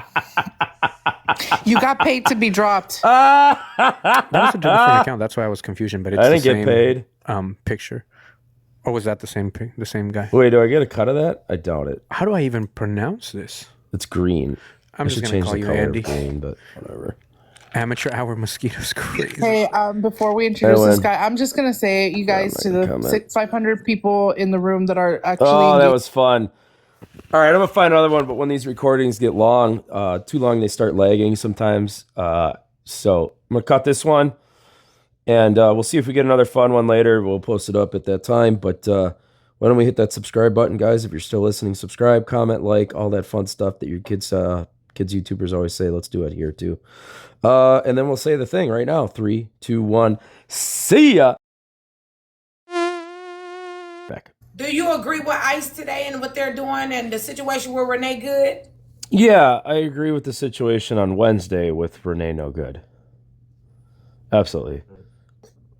You got paid to be dropped. That was a different account. That's why I was confusion. But it's I the didn't get same, paid. Picture. Or was that the same guy? Wait, do I get a cut of that? I doubt it. How do I even pronounce this? It's green. I'm I just should gonna change call the you color Andy. of green, but whatever. Amateur hour mosquitoes crazy. Hey, before we introduce this Lynn. guy, I'm just gonna say, you guys, not to gonna the comment. 500 people in the room that are actually Oh, that engaged- was fun. All right, I'm gonna find another one, but when these recordings get long, too long, they start lagging sometimes. So I'm gonna cut this one, and we'll see if we get another fun one later. We'll post it up at that time. But why don't we hit that subscribe button, guys? If you're still listening, subscribe, comment, like, all that fun stuff that your kids YouTubers always say. Let's do it here too. And then we'll say the thing right now. 3, 2, 1. See ya. Back. Do you agree with ICE today and what they're doing and the situation with Renee Good? Yeah, I agree with the situation on Wednesday with Renee No Good. Absolutely.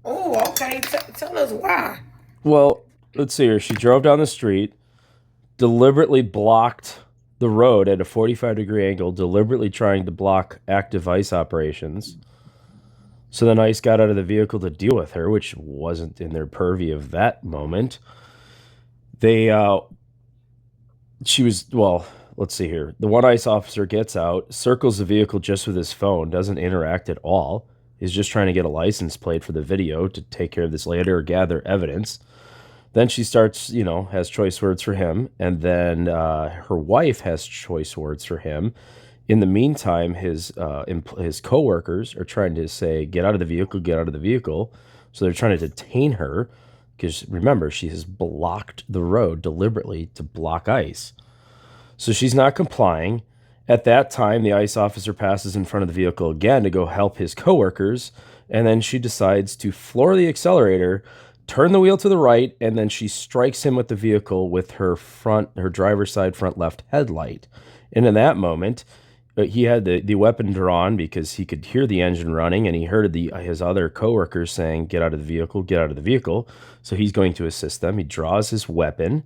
Oh, okay. Tell us why. Well, let's see here. She drove down the street, deliberately blocked the road at a 45-degree angle, deliberately trying to block active ICE operations. So then ICE got out of the vehicle to deal with her, which wasn't in their purview of that moment. Let's see here. The one ICE officer gets out, circles the vehicle just with his phone, doesn't interact at all. He's just trying to get a license plate for the video to take care of this later or gather evidence. Then she starts, has choice words for him. And then her wife has choice words for him. In the meantime, his coworkers are trying to say, get out of the vehicle, get out of the vehicle. So they're trying to detain her because, remember, she has blocked the road deliberately to block ICE. So she's not complying. At that time, the ICE officer passes in front of the vehicle again to go help his coworkers. And then she decides to floor the accelerator, turn the wheel to the right, and then she strikes him with the vehicle with her driver's side front left headlight. And in that moment, he had the weapon drawn because he could hear the engine running, and he heard his other coworkers saying, get out of the vehicle, get out of the vehicle. So he's going to assist them. He draws his weapon,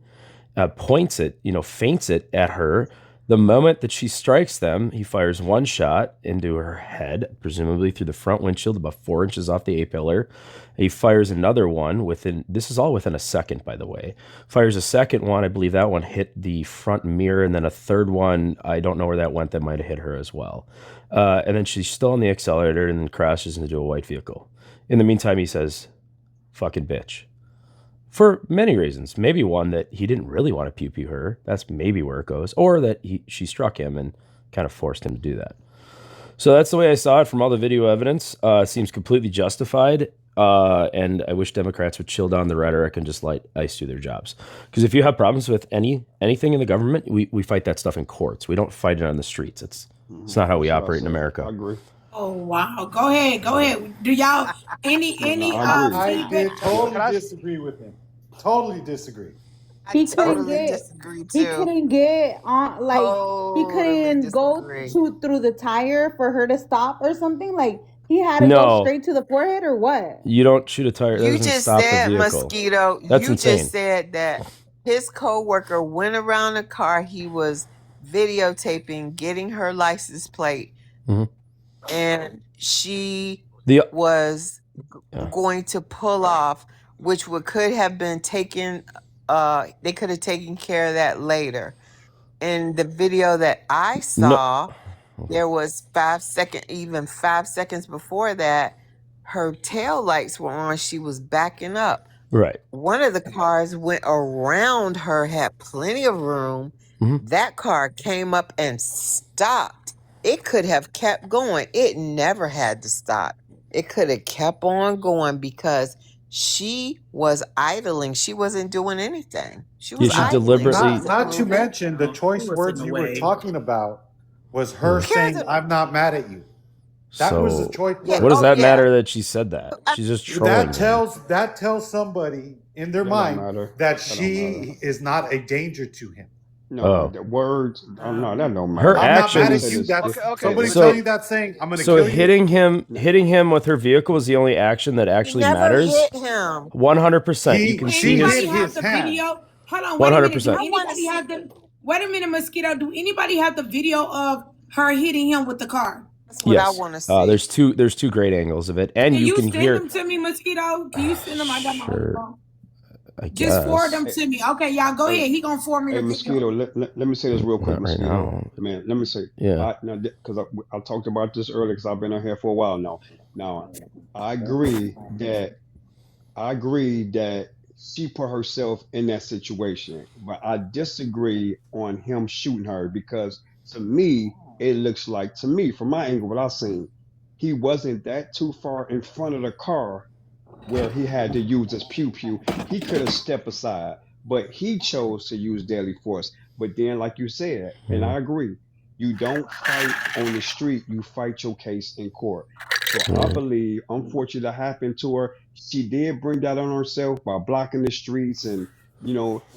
points it, feints it at her. The moment that she strikes them, he fires one shot into her head, presumably through the front windshield, about 4 inches off the A-pillar. He fires another one this is all within a second, by the way. Fires a second one, I believe that one hit the front mirror, and then a third one, I don't know where that went, that might have hit her as well. And then she's still on the accelerator and then crashes into a white vehicle. In the meantime, he says, fucking bitch. for many reasons. Maybe one that he didn't really want to pew pew her. That's maybe where it goes, or that she struck him and kind of forced him to do that. So that's the way I saw it from all the video evidence. It seems completely justified. And I wish Democrats would chill down the rhetoric and just let ICE do their jobs. Because if you have problems with anything in the government, we fight that stuff in courts. We don't fight it on the streets. It's not how we operate in America. I agree. Oh wow! Go ahead. Do y'all any I I totally disagree with him. Totally disagree. He couldn't get on, like he couldn't go through the tire for her to stop or something. Like he had to go straight to the forehead or what? You don't shoot a tire. That You doesn't just stop the said, vehicle. Mosquito. That's You insane. just said that his coworker went around the car. He was videotaping, getting her license plate, Mhm. and she The was yeah. going to pull off, which could have been taken. They could have taken care of that later. In the video that I No. saw, there was 5 seconds, even 5 seconds before that, her tail lights were on. She was backing up. Right. One of the cars went around her, had plenty of room. Mhm. That car came up and stopped. It could have kept going. It never had to stop. It could have kept on going because she was idling. She wasn't doing anything. She was Yeah, she idling. deliberately. Not to mention the choice words you were talking about was her saying, "I'm not mad at you." That was the So choice Yeah, word. what does oh that yeah. matter that she said that? She's just trolling him. That tells somebody in their That don't mind matter. that That don't matter. she is not a danger to him. No, Oh. the words. No, that don't Her matter. I'm not mad at actions. you. That's Okay, somebody So telling you that saying, "I'm going to so kill you." hitting him with her vehicle is the only action that She actually never matters. hit him. 100%. You He can Do see she his hit anybody have his the hand. video? Hold on, wait a minute. Do 100%. I want to anybody see. have the? Wait a minute, Mosquito. Do anybody have the video of her hitting him with the car? That's what I Yes. want to see. There's two great angles of it, and Can you you can send hear. them to me, Mosquito? Can you send them? I got my other Sure, phone. I Just forward guess. them to me. Okay, y'all go Hey, ahead. He gonna forward me hey, the Mosquito. video. Let me say this real quick, Not right Mosquito. now. Man, let me say. Yeah. Because I talked about this earlier because I've been out here for a while now. Now, I agree that she put herself in that situation, but I disagree on him shooting her because to me it looks like from my angle what I've seen, he wasn't that too far in front of the car where he had to use his pew pew. He could have stepped aside, but he chose to use deadly force. But then, like you said, and I agree, you don't fight on the street, you fight your case in court. So I believe, unfortunately, that happened to her. She did bring that on herself by blocking the streets, and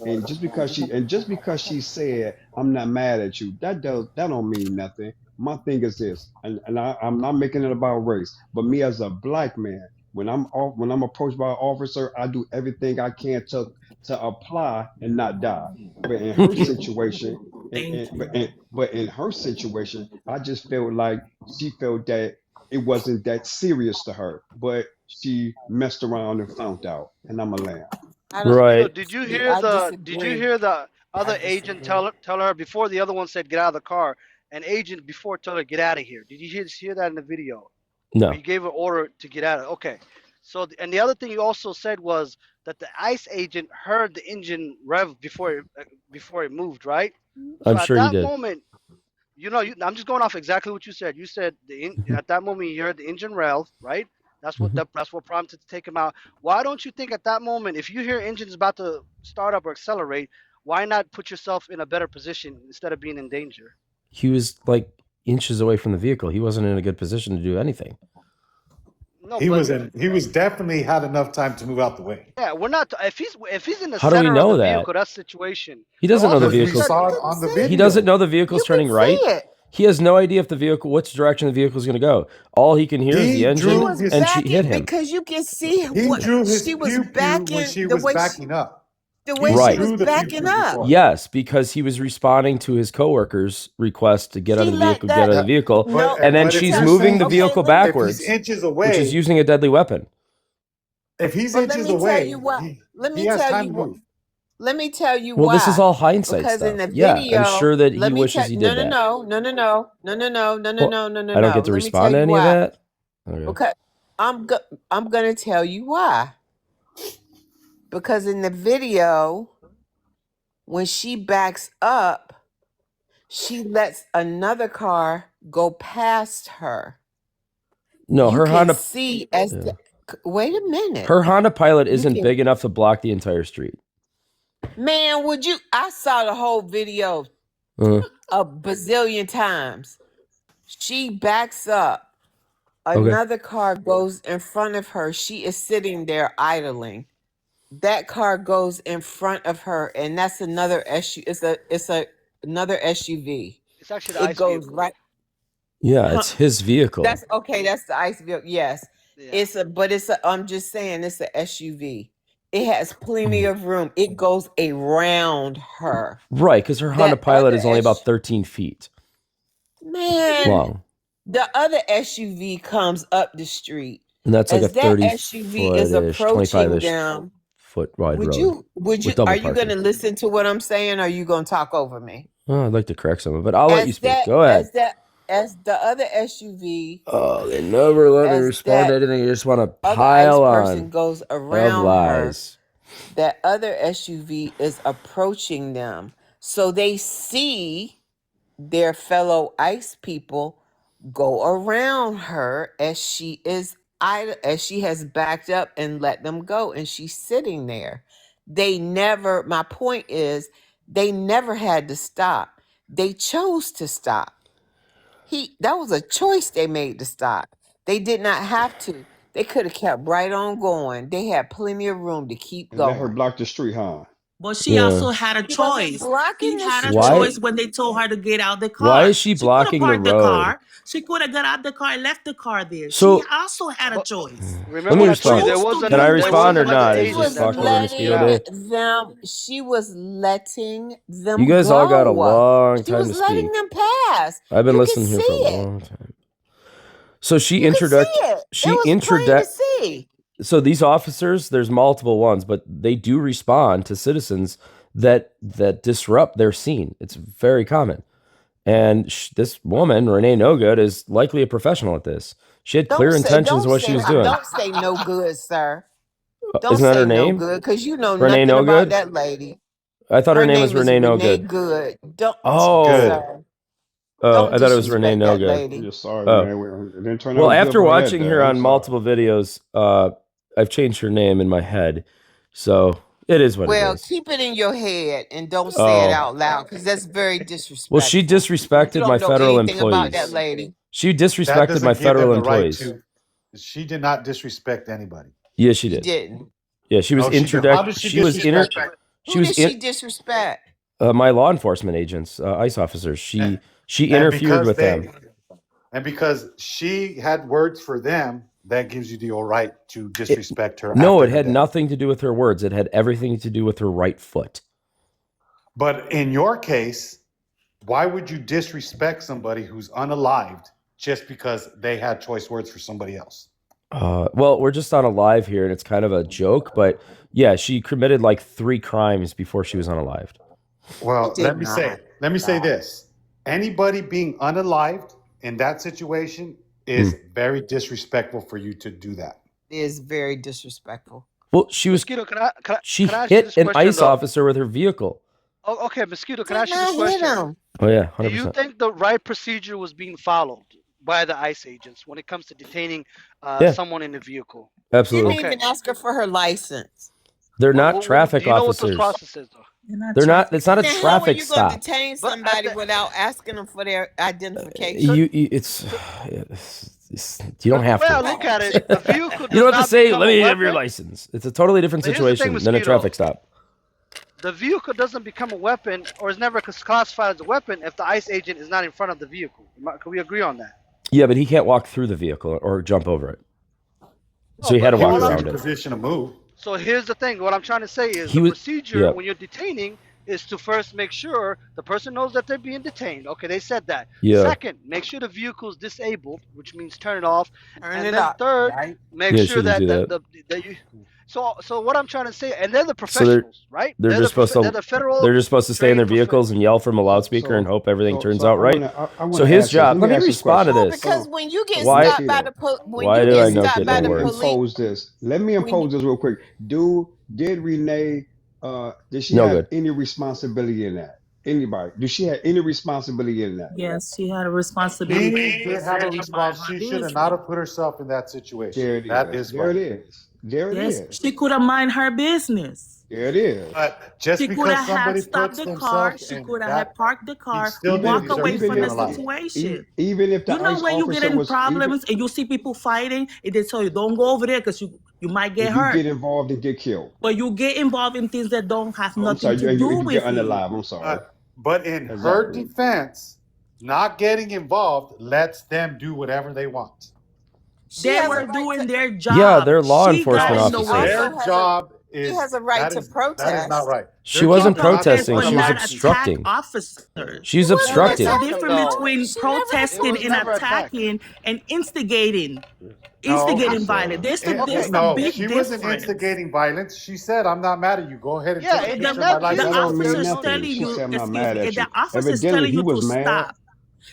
and just because she said, "I'm not mad at you," that don't mean nothing. My thing is this, and I'm not making it about race, but me as a black man, when I'm approached by an officer, I do everything I can to apply and not die. But in her situation, but in her situation, I just felt like she felt that it wasn't that serious to her, but she messed around and found out. And I'm a lamb. I don't. Mosquito, Right. did you hear I the disagree. other agent tell her before the other one said get out of the car? An agent before told her get out of here. Did you hear that in the video? No. He gave her order to get out of. Okay. So and the other thing you also said was that the ICE agent heard the engine rev before it moved, right? So I'm at sure he that did. moment, I'm just going off exactly what you said. You said at that moment you heard the engine rev, right? That's what Mhm. that's what prompted to take him out. Why don't you think at that moment, if you hear engines about to start up or accelerate, why not put yourself in a better position instead of being in danger? He was like inches away from the vehicle. He wasn't in a good position to do anything. No, He but was definitely had enough time to move out the way. yeah, we're not. If he's in the How do we center of know the that? vehicle, that situation. He But doesn't know the also, you Because we vehicle's. said saw it on the He video. doesn't know the vehicle's You can turning see right. it. He has no idea if the vehicle, which direction the vehicle is going to go. All he can hear is He the She engine, was his and she hit backing him. because you can see he what drew his she was pew pew when backing she the was way backing up. the He way she Right. was drew the pew backing pew up. before. Yes, because he was responding to his coworker's request to get out She of the let vehicle, get out of that the vehicle, no. and then But if she's you're moving the saying Okay, vehicle let me. if he's backwards, inches which is away, using a deadly weapon. if he's But let inches me tell you away, what. Let he me has tell time you to what. move. Let me tell you Well, this is why. all hindsight Because in stuff. the Yeah, I'm video, sure that he let me wishes tell he no did no that. no no no no no no no no no Well, no no no I don't no. get to Let me tell respond to you any of why. that. Okay. Okay, I'm gonna tell you why. because in the video, when she backs up, she lets another car go past her. No, You her can Honda. see as Yeah. wait a minute. Her Honda Pilot You isn't can big enough to block the entire street. man, would you I saw the whole video Uh, a bazillion times. She backs up. okay. Another car goes in front of her. She is sitting there idling. That car goes in front of her, and that's another SUV. It's another SUV. It's actually the It ICE goes vehicle. right. Yeah, Huh, it's his vehicle. that's okay. That's the ICE vehicle. Yes, Yeah. I'm just saying it's a SUV. It has plenty of room. It goes around her. Right, because her Honda That Pilot other is only about S 13 feet man, long. the other SUV comes up the street. And that's like a As that 30 SUV is foot-ish, approaching 25-ish them, foot wide would road you with double are you parking. going to listen to what I'm saying, or are you going to talk over me? Oh, I'd like to correct some of it. I'll let you As speak. that Go ahead. as the other SUV, Oh, they never let me as respond to that anything. You just want to other ICE pile person on goes of around her, lies. that other SUV is approaching them. So they see their fellow ICE people go around her as she has backed up and let them go, and she's sitting there. My point is, they never had to stop. They chose to stop. That was a choice they made to stop. They did not have to. They could have kept right on going. They had plenty of room to keep And let her going. block the street, huh? But she Yeah. also had a She wasn't choice. She blocking the had a Why? choice street. when they told her to get out the Why car. is she She could have blocking the parked the road? car. She could have got out the car and left the car there. She So also had a But choice. let remember me what I told you. respond. There Chose was to Can I another. do There what was respond or she another not? wanted Is She to this was do. talk over mosquito day? she was letting them You guys all got a go. long She time was to letting speak. them pass. I've been You could listening see here for a it. long time. So she You could see introduced. it. She It was plain to introduced. see. So these officers, there's multiple ones, but they do respond to citizens that disrupt their scene. It's very common. And this woman, Renee No Good, is likely a professional at this. She had clear intentions of what she was doing. Don't say no good, sir. Don't Isn't that say her no name? good, because you know Renee nothing No about Good? that lady. I thought her Her name was name is Renee No Renee Good. Good. Don't, Oh, sir. Don't I thought it was Renee disrespect No that Good. I'm lady. just sorry, Oh, man. It didn't turn well, out good after for her watching that her day. I'm on sorry. multiple videos, I've changed her name in my head. So it is what it Well, is. keep it in your head and don't say it Oh, out loud, because that's very well, she disrespectful. You disrespected don't my know federal anything about that employees. lady. She That disrespected my doesn't give federal them the right employees. to. She did not disrespect anybody. Yeah, she She did. didn't. Yeah, she was No, she did. How introduced. did she She was inter. disrespect her? She Who was did she in. disrespect? My law enforcement agents, ICE officers. And, She and interfered because with them. because she had words for them, that gives you the right to disrespect her No, after it her had death. nothing to do with her words. It had everything to do with her right foot. But in your case, why would you disrespect somebody who's unalived just because they had choice words for somebody else? Well, we're just on a live here, and it's kind of a joke, but yeah, she committed like 3 crimes before she was unalived. Well, She did not. let me say this. Anybody being unalived in that situation is very disrespectful for you to do that. It is very disrespectful. Well, she was. Mosquito, can I She can I ask you hit this an question ICE though? officer with her vehicle. Oh, okay, Mosquito, can I Did ask you this not hit question? him. Oh yeah, Do you 100%. think the right procedure was being followed by the ICE agents when it comes to detaining Yeah, someone in the vehicle? Didn't absolutely. Okay. even ask her for her license. They're What, not what, do traffic you know what those officers. processes are? You're not They're not. traffic. It's not a The hell, when traffic you gonna stop. detain But at somebody the, without asking them for their identification? You don't the have way I to. look at it, the vehicle You does don't have to not say, become "Let a me have your weapon. license." It's a totally different But here's the thing, situation than a Mosquito. traffic stop. The vehicle doesn't become a weapon or is never classified as a weapon if the ICE agent is not in front of the vehicle. Can we agree on that? Yeah, but he can't walk through the vehicle or jump over it, so No, he had but to He walk was in around a it. position to move. So here's the thing. What I'm trying to say is He the was. procedure Yeah, when you're detaining is to first make sure the person knows that they're being detained. Okay, they said that. yeah, Second, make sure the vehicle is disabled, which means turn it off. Turn And it then up, third, right? make yeah. sure Shouldn't do that that. that you. So what I'm trying to say, and they're the So they're professionals, right? they're They're just supposed they're to the federal they're just supposed to stay in their trained vehicles and yell from a loudspeaker and So, hope everything so, turns so out right. I So wanna his ask this. job. Let Let me me ask this respond to question. Well, this. because when you get Why? stopped by Mosquito. when Why you do I get not stopped get by Let the me no words? police, impose this. Let me when impose this real quick. Do did Renee, did she No have good. any responsibility in that? Anybody? Did she have any responsibility in that? Yes, she had a She responsibility. did have a response. She should have not have put herself in that situation. There it That is. is There right. it is. There it Yes, is. she could have mind her business. There it is. But just She could because have had somebody stopped puts the car. themselves She in could have that, had parked the he car, still walk didn't away deserve to from be the unalive. situation. Even if the You know ICE when you get officer in was even problems and you see people fighting, and they tell you don't go over there because you might get and you hurt. get involved and get killed. But you get involved in things that don't have I'm nothing sorry, to and do you get with you. unalive. I'm sorry. But in her Exactly. defense, not getting involved lets them do whatever they want. She They has a were right doing to. their job. Yeah, they're law She got enforcement in the She officers. way. Their also has a. job She is has a right to that is not protest. right. She Their wasn't job is not to Protest, protesting. but unalive She was not people. attack obstructing. officers. She was She never There's a obstructing. attacked difference them. between She never. It protesting was and never attacked. attacking and instigating. No, Instigating It's violence. There's a no, big she wasn't difference. instigating violence. She said, "I'm not mad at you. Go ahead and Yeah, take a and The, picture of my that license the That video, don't mean there's officer's no nothing. telling She you, said, I'm not excuse mad me, at the you. officer's Evidently, telling he you to was mad. stop.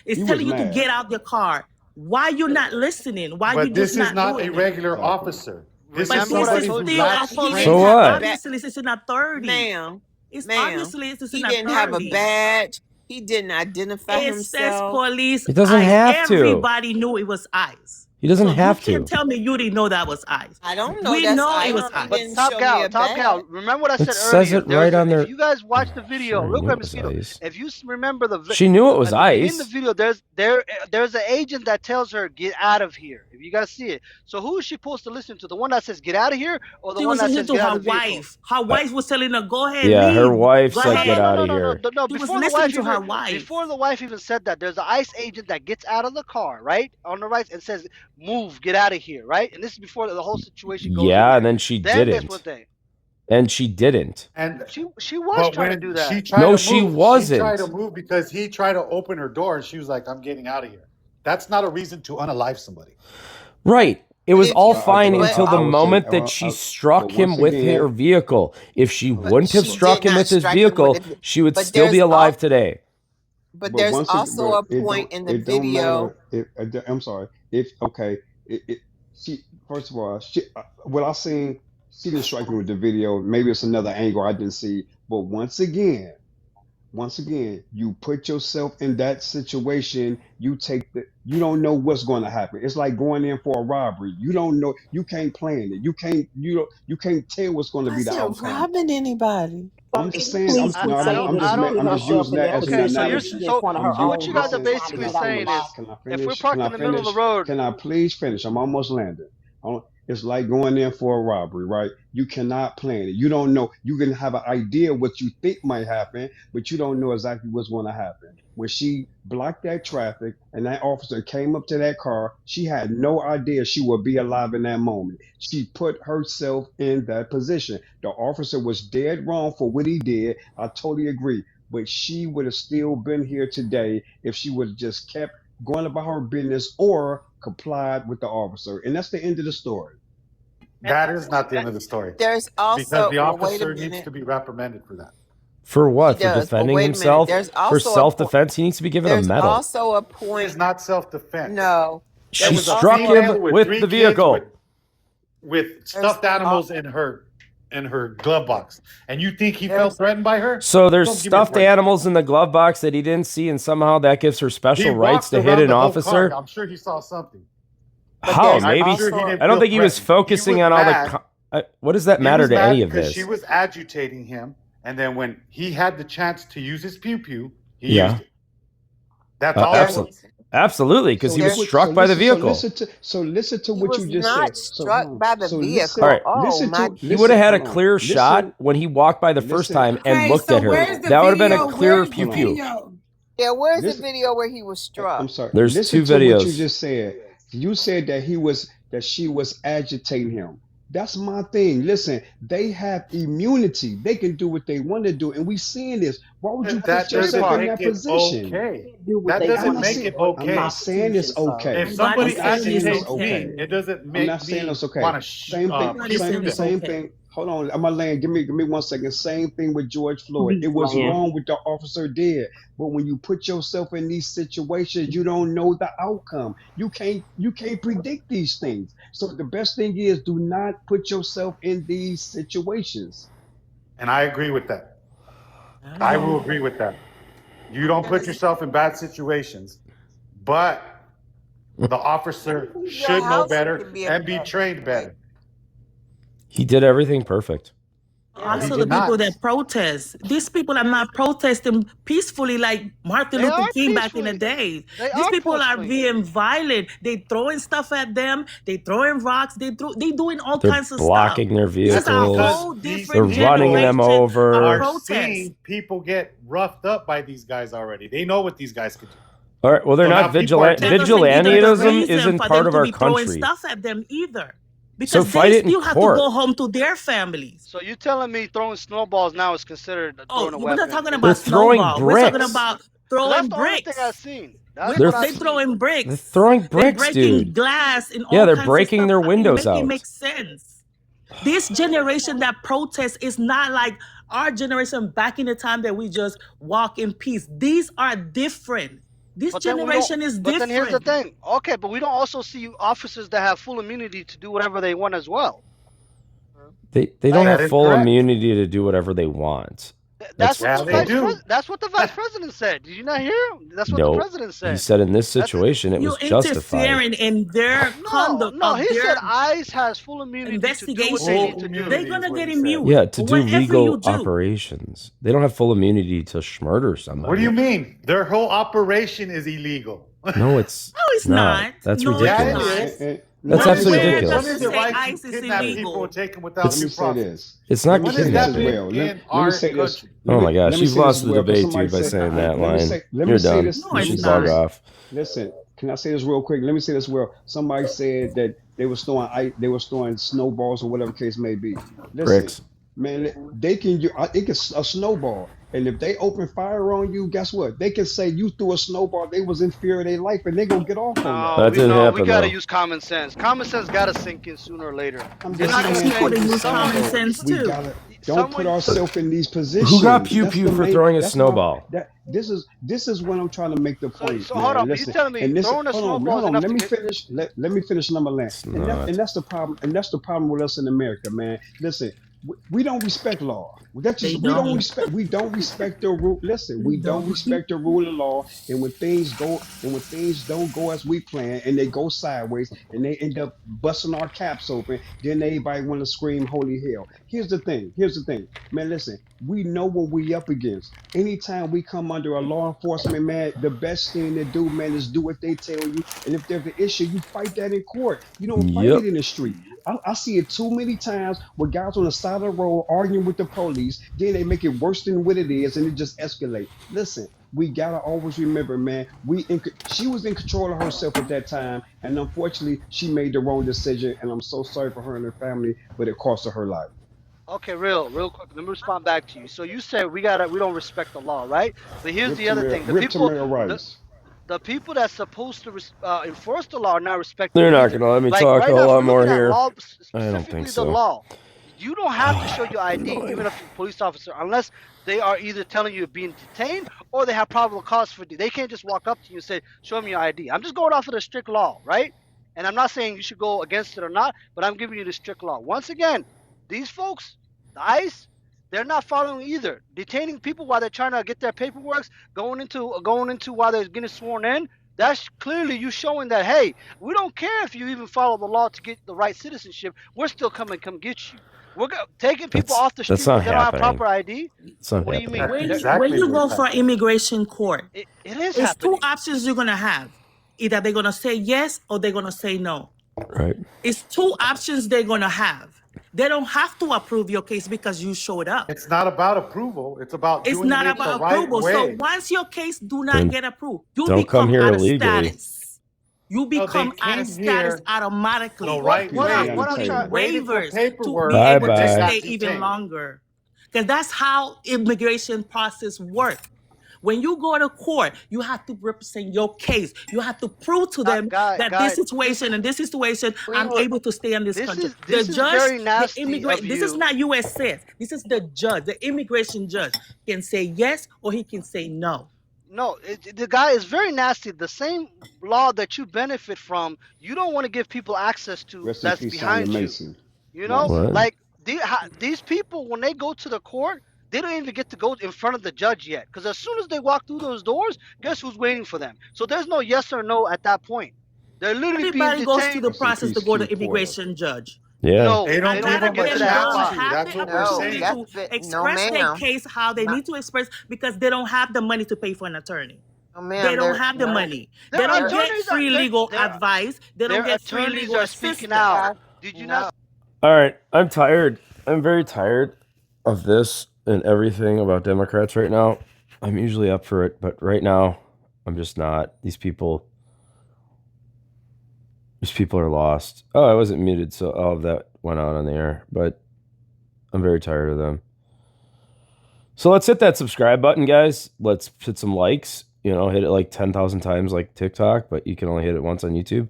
It's He was telling you to mad. get out the car. Why you not listening? Why you But just this is not not a doing it? regular Exactly. officer. This But is remember what I this is somebody told who you still a last lacks week. So police. training. what? Obviously, it's in a 30. Ma'am, It's ma'am. obviously it's He in a didn't have a 30. badge. He didn't identify It says himself. police He doesn't ICE. have to. Everybody knew it was ICE. He doesn't So you have can't to. tell me you didn't know that was ICE. I don't know We that's know it ICE. was He ICE. But didn't Top show me Gal, a Top Gal, badge. remember what I It said says earlier? it right on If their. you guys watch the She video, already real knew quick, it was Mosquito, ICE. if you remember She knew it was in the ICE. video, there's an agent that tells her get out of here. If you guys see it, so who is she supposed to listen to? The one that says get out of here, or the She one was that listening says to get out her of the vehicle? wife. Her wife was telling her, "Go ahead, Yeah, her leave. wife Go said, ahead." "Get out of here." No. She was Before the listening wife to her wife. before the wife even said that, there's an ICE agent that gets out of the car, right, on the right, and says, "Move, get out of here," right? And this is before the whole situation goes. Yeah, away. and then she Then that's what didn't. they. And she didn't. And She was but trying to when do that. she tried No, to she move, she tried wasn't. to move because he tried to open her door, and she was like, "I'm getting out of here." That's not a reason to unalive somebody. Right. It But was if all you, fine but until I the would say, moment that she struck but him once with her again, vehicle. If she but wouldn't have she struck did him not with his strike him with vehicle, it. she would But still be there's alive al- today. but but there's once again, also but a it point don't in the it don't video. matter. I'm sorry. If okay, she first of all, what I seen, she didn't strike me with the video. Maybe it's another angle I didn't see. But once again, you put yourself in that situation. You don't know what's going to happen. It's like going in for a robbery. You don't know. You can't plan it. You can't tell what's going to I be the said outcome. robbing anybody. I'm just saying. I'm just using that as an Okay, so analogy. so I'm so what you guys are listen. basically saying is, Can I if we're finish? parked in the middle of the road, Can I please finish? I'm almost landing. It's like going in for a robbery, right? You cannot plan it. You don't know. You can have an idea what you think might happen, but you don't know exactly what's going to happen. When she blocked that traffic and that officer came up to that car, she had no idea she would be alive in that moment. She put herself in that position. The officer was dead wrong for what he did. I totally agree. But she would have still been here today if she would have just kept going about her business or complied with the officer. And that's the end of the story. That is not the end of the story. There's Because also the well, wait a officer needs minute. to be reprimanded for that. For what? He For does, but defending wait a minute. himself? There's For also a self-defense? He needs to be given a there's medal. also a It's point. not self-defense. No, She There there's was a struck also female him with with 3 the kids vehicle. with there's stuffed al- animals in her glove box, and you think he felt there's threatened by her? So there's Don't give me a stuffed break. animals in the glove box that he didn't see, and somehow that gives her He special rights walked to hit around an the whole officer? car. I'm sure he saw something. but How? there's Maybe. I'm sure he also didn't I don't feel think he was threatened. He focusing was on all the. mad. What does that He matter was to mad any of because this? she was agitating him, and then when he had the chance to use his pew pew, he Yeah. used it. That's all it Absolutely. was. Absolutely, because So he was listen, struck by the vehicle. listen to he what you was just not said. So struck hold on. by the So All vehicle. right. Oh listen my! to He would have had a hold on. clear shot when he walked by the first time and Okay, looked so at her. where's the That would have been a video? clearer Where's the pew Hold pew. on. video? Yeah, where's the Listen. video where he was struck? I'm sorry. There's Listen two to what you videos. just said. You said that she was agitating him. That's my thing. Listen, they have immunity. They can do what they want to do, and we seeing this. Why would you But put that doesn't yourself in make that it position? okay. Do what That they I'm doesn't not make saying. it I'm okay. not saying it's okay. If I'm somebody not saying it's agitates okay. me, it doesn't I'm make not saying me it's okay. want to Same thing. Nobody's saying it's Same okay. thing. hold on, I'm gonna land. Give me 1 second. Same thing with George Floyd. Please It was land. wrong what the officer did, but when you put yourself in these situations, you don't know the outcome. You can't predict these things. So the best thing is do not put yourself in these situations. And I agree with that. I will agree with that. You don't put yourself in bad situations, but the officer should know house better can be and be a trained better. He did everything perfect. Also, He the did people not. that protest. These people are not protesting peacefully like Martin They Luther are King back in the peacefully. days. They These are people are peacefully. being violent. They throwing stuff at them. They throwing rocks. They doing all They're kinds of blocking stuff. their This is a vehicles. whole These They're different running them generation over. of Are protest. seeing people get roughed up by these guys already. They know what these guys can do. All right. Well, they're So now not people are vigilant. That doesn't give them the Vigilantism reason isn't for part them of to our be throwing country. stuff at them either. So Because fight they it in still have to court. go home to their families. So you telling me throwing snowballs now is considered Oh, throwing a we're not weapon? talking They're about throwing snowball. We're talking bricks. about That's throwing the only thing I've bricks. seen. That's They're what I've They seen. throwing they're bricks. throwing They're bricks, breaking dude. glass and Yeah, all they're kinds of breaking stuff. their I mean, windows make it out. make sense. This generation that protests is not like our generation back in the time that we just walk in peace. These are different. This But then we don't. generation is But then here's the different. thing. Okay, but we don't also see officers that have full immunity to do whatever they want as well. They don't Like That have is full correct. immunity to do whatever they want. that's That's what Yeah, the they vice do. president. That's what the vice president said. Did you not hear him? That's what the No. president He said. said in this That's it. situation it You was justified. interfering in their No, conduct no. of He said their ICE has full immunity to do what they investigation. need Full to do. They're immunity is gonna what get he said. immune. Yeah, to do Whatever you legal do. operations. They don't have full immunity to murder somebody. What do you mean? Their whole operation is illegal. No, it's No, it's not. not. That's No, it's Yeah, it ridiculous. not. is. And That's let me absolutely say Where this. When does is it it say right ICE to is kidnap people illegal? and take them without Let due me say process? this. It's Let not me When say has this that as been well. in Let me our say this. country? Let Oh me my gosh, let me you've say this lost as the well. Because debate, somebody dude, by said. saying that Let me line. say. Let You're me say done. this. No, Let You me it's should say log not. this. off. Listen. Can I say this real quick? Let me say this real. Somebody said that they was throwing snowballs or whatever case may be. Listen, Bricks. man, they can it can a snowball, and if they open fire on you, guess what? They can say you threw a snowball. They was in fear of their life, and they gonna get off on that. That didn't No, we happen gotta though. use common sense. Common sense gotta sink in sooner or later. I'm You're just not Yes, just you saying. saying could I'm use just saying someone. common though. sense We too. gotta don't put ourselves in these Who got positions. pew That's pew the for main. throwing a That's my. snowball? This is what I'm trying to make the So point, so hold man. on. But you Listen, telling me and this. throwing a snowball is Hold on. enough Let to me get? finish. Let me finish, and I'm gonna land. It's And not. that's the problem. And that's the problem with us in America, man. Listen, we don't respect law. That's They just we don't don't. respect. We don't respect the rule. Listen, They we don't don't. respect the rule of law. And when things don't go as we plan, and they go sideways, and they end up busting our caps open, then everybody want to scream holy hell. Here's the thing. Man, listen, we know what we up against. Anytime we come under a law enforcement, man, the best thing to do, man, is do what they tell you. And if there's an issue, you fight that in court. You don't fight Yep. it in the street. I see it too many times where guys on the side of the road arguing with the police, then they make it worse than what it is, and it just escalates. Listen, we gotta always remember, man. She was in control of herself at that time, and unfortunately, she made the wrong decision. And I'm so sorry for her and her family, but it cost her her life. Okay, real quick. Let me respond back to you. So you said we don't respect the law, right? But here's the other thing: Rip Tamara Rice. the people that's supposed to enforce the law are not respecting. They're it not either. gonna let me Like talk right a now, whole if lot we're more looking at here. law, I don't specifically think the so. law, you don't have to show your ID, even if a police officer, unless they are either telling you you're being detained or they have probable cause for you. They can't just walk up to you and say, "Show me your ID." I'm just going off of the strict law, right? And I'm not saying you should go against it or not, but I'm giving you the strict law. Once again, these folks, the ICE, they're not following either. Detaining people while they're trying to get their paperwork, going into while they're getting sworn in. That's clearly you showing that, hey, we don't care if you even follow the law to get the right citizenship. We're still coming to come get you. We're taking people off the street That's not because they don't have happening. proper ID. It's not What do you mean? happening. When you go for immigration court, It is it's two happening. options you're gonna have. Either they're gonna say yes or they're gonna say no. Right. It's two options they're gonna have. They don't have to approve your case because you showed up. It's not about approval. It's about It's doing not it about the right approval. way. So once your case do not Then get approved, you don't come become here out of illegally. status. You No, they become out of came status here automatically. the right You way. have to What I'm keep trying- waiting for waivers to paperwork be Bye able to bye. stay even longer. Because that's how immigration process works. When you go to court, you have to represent your case. You have to prove to them that this situation and this situation, I'm able to stay in this country. This is very nasty the immigrant, of this is you. not U.S. cess. This is the judge, the immigration judge can say yes or he can say no. No, the guy is very nasty. The same law that you benefit from, you don't want to give people access to. Rest in That's peace, behind Sonia you. Mason. You know, What? like these people, when they go to the court, they don't even get to go in front of the judge yet. Because as soon as they walk through those doors, guess who's waiting for them? So there's no yes or no at that point. They're literally Everybody being goes detained. through the process to go to immigration judge. Yeah. No, They don't they give don't them get a to that chance spot. to. That's what we're saying. To express their case how they need to express because they don't have the money to pay for an attorney. They don't have the money. They don't get free legal advice. They don't get free legal assistance. Did you not? All right, I'm tired. I'm very tired of this and everything about Democrats right now. I'm usually up for it, but right now I'm just not. These people are lost. Oh, I wasn't muted, so all of that went on the air, but I'm very tired of them. So let's hit that subscribe button, guys. Let's hit some likes. Hit it like 10,000 times like TikTok, but you can only hit it once on YouTube.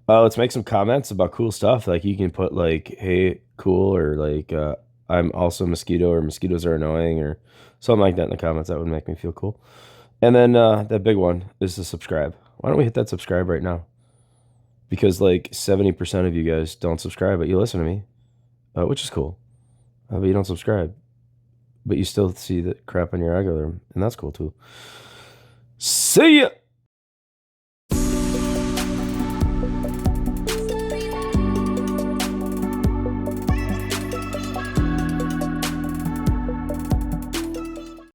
Let's make some comments about cool stuff. Like you can put like, hey, cool, or like, I'm also a mosquito, or mosquitoes are annoying, or something like that in the comments. That would make me feel cool. And then that big one is to subscribe. Why don't we hit that subscribe right now? Because like 70% of you guys don't subscribe, but you listen to me, which is cool. But you don't subscribe. But you still see the crap on your algorithm, and that's cool too. See ya!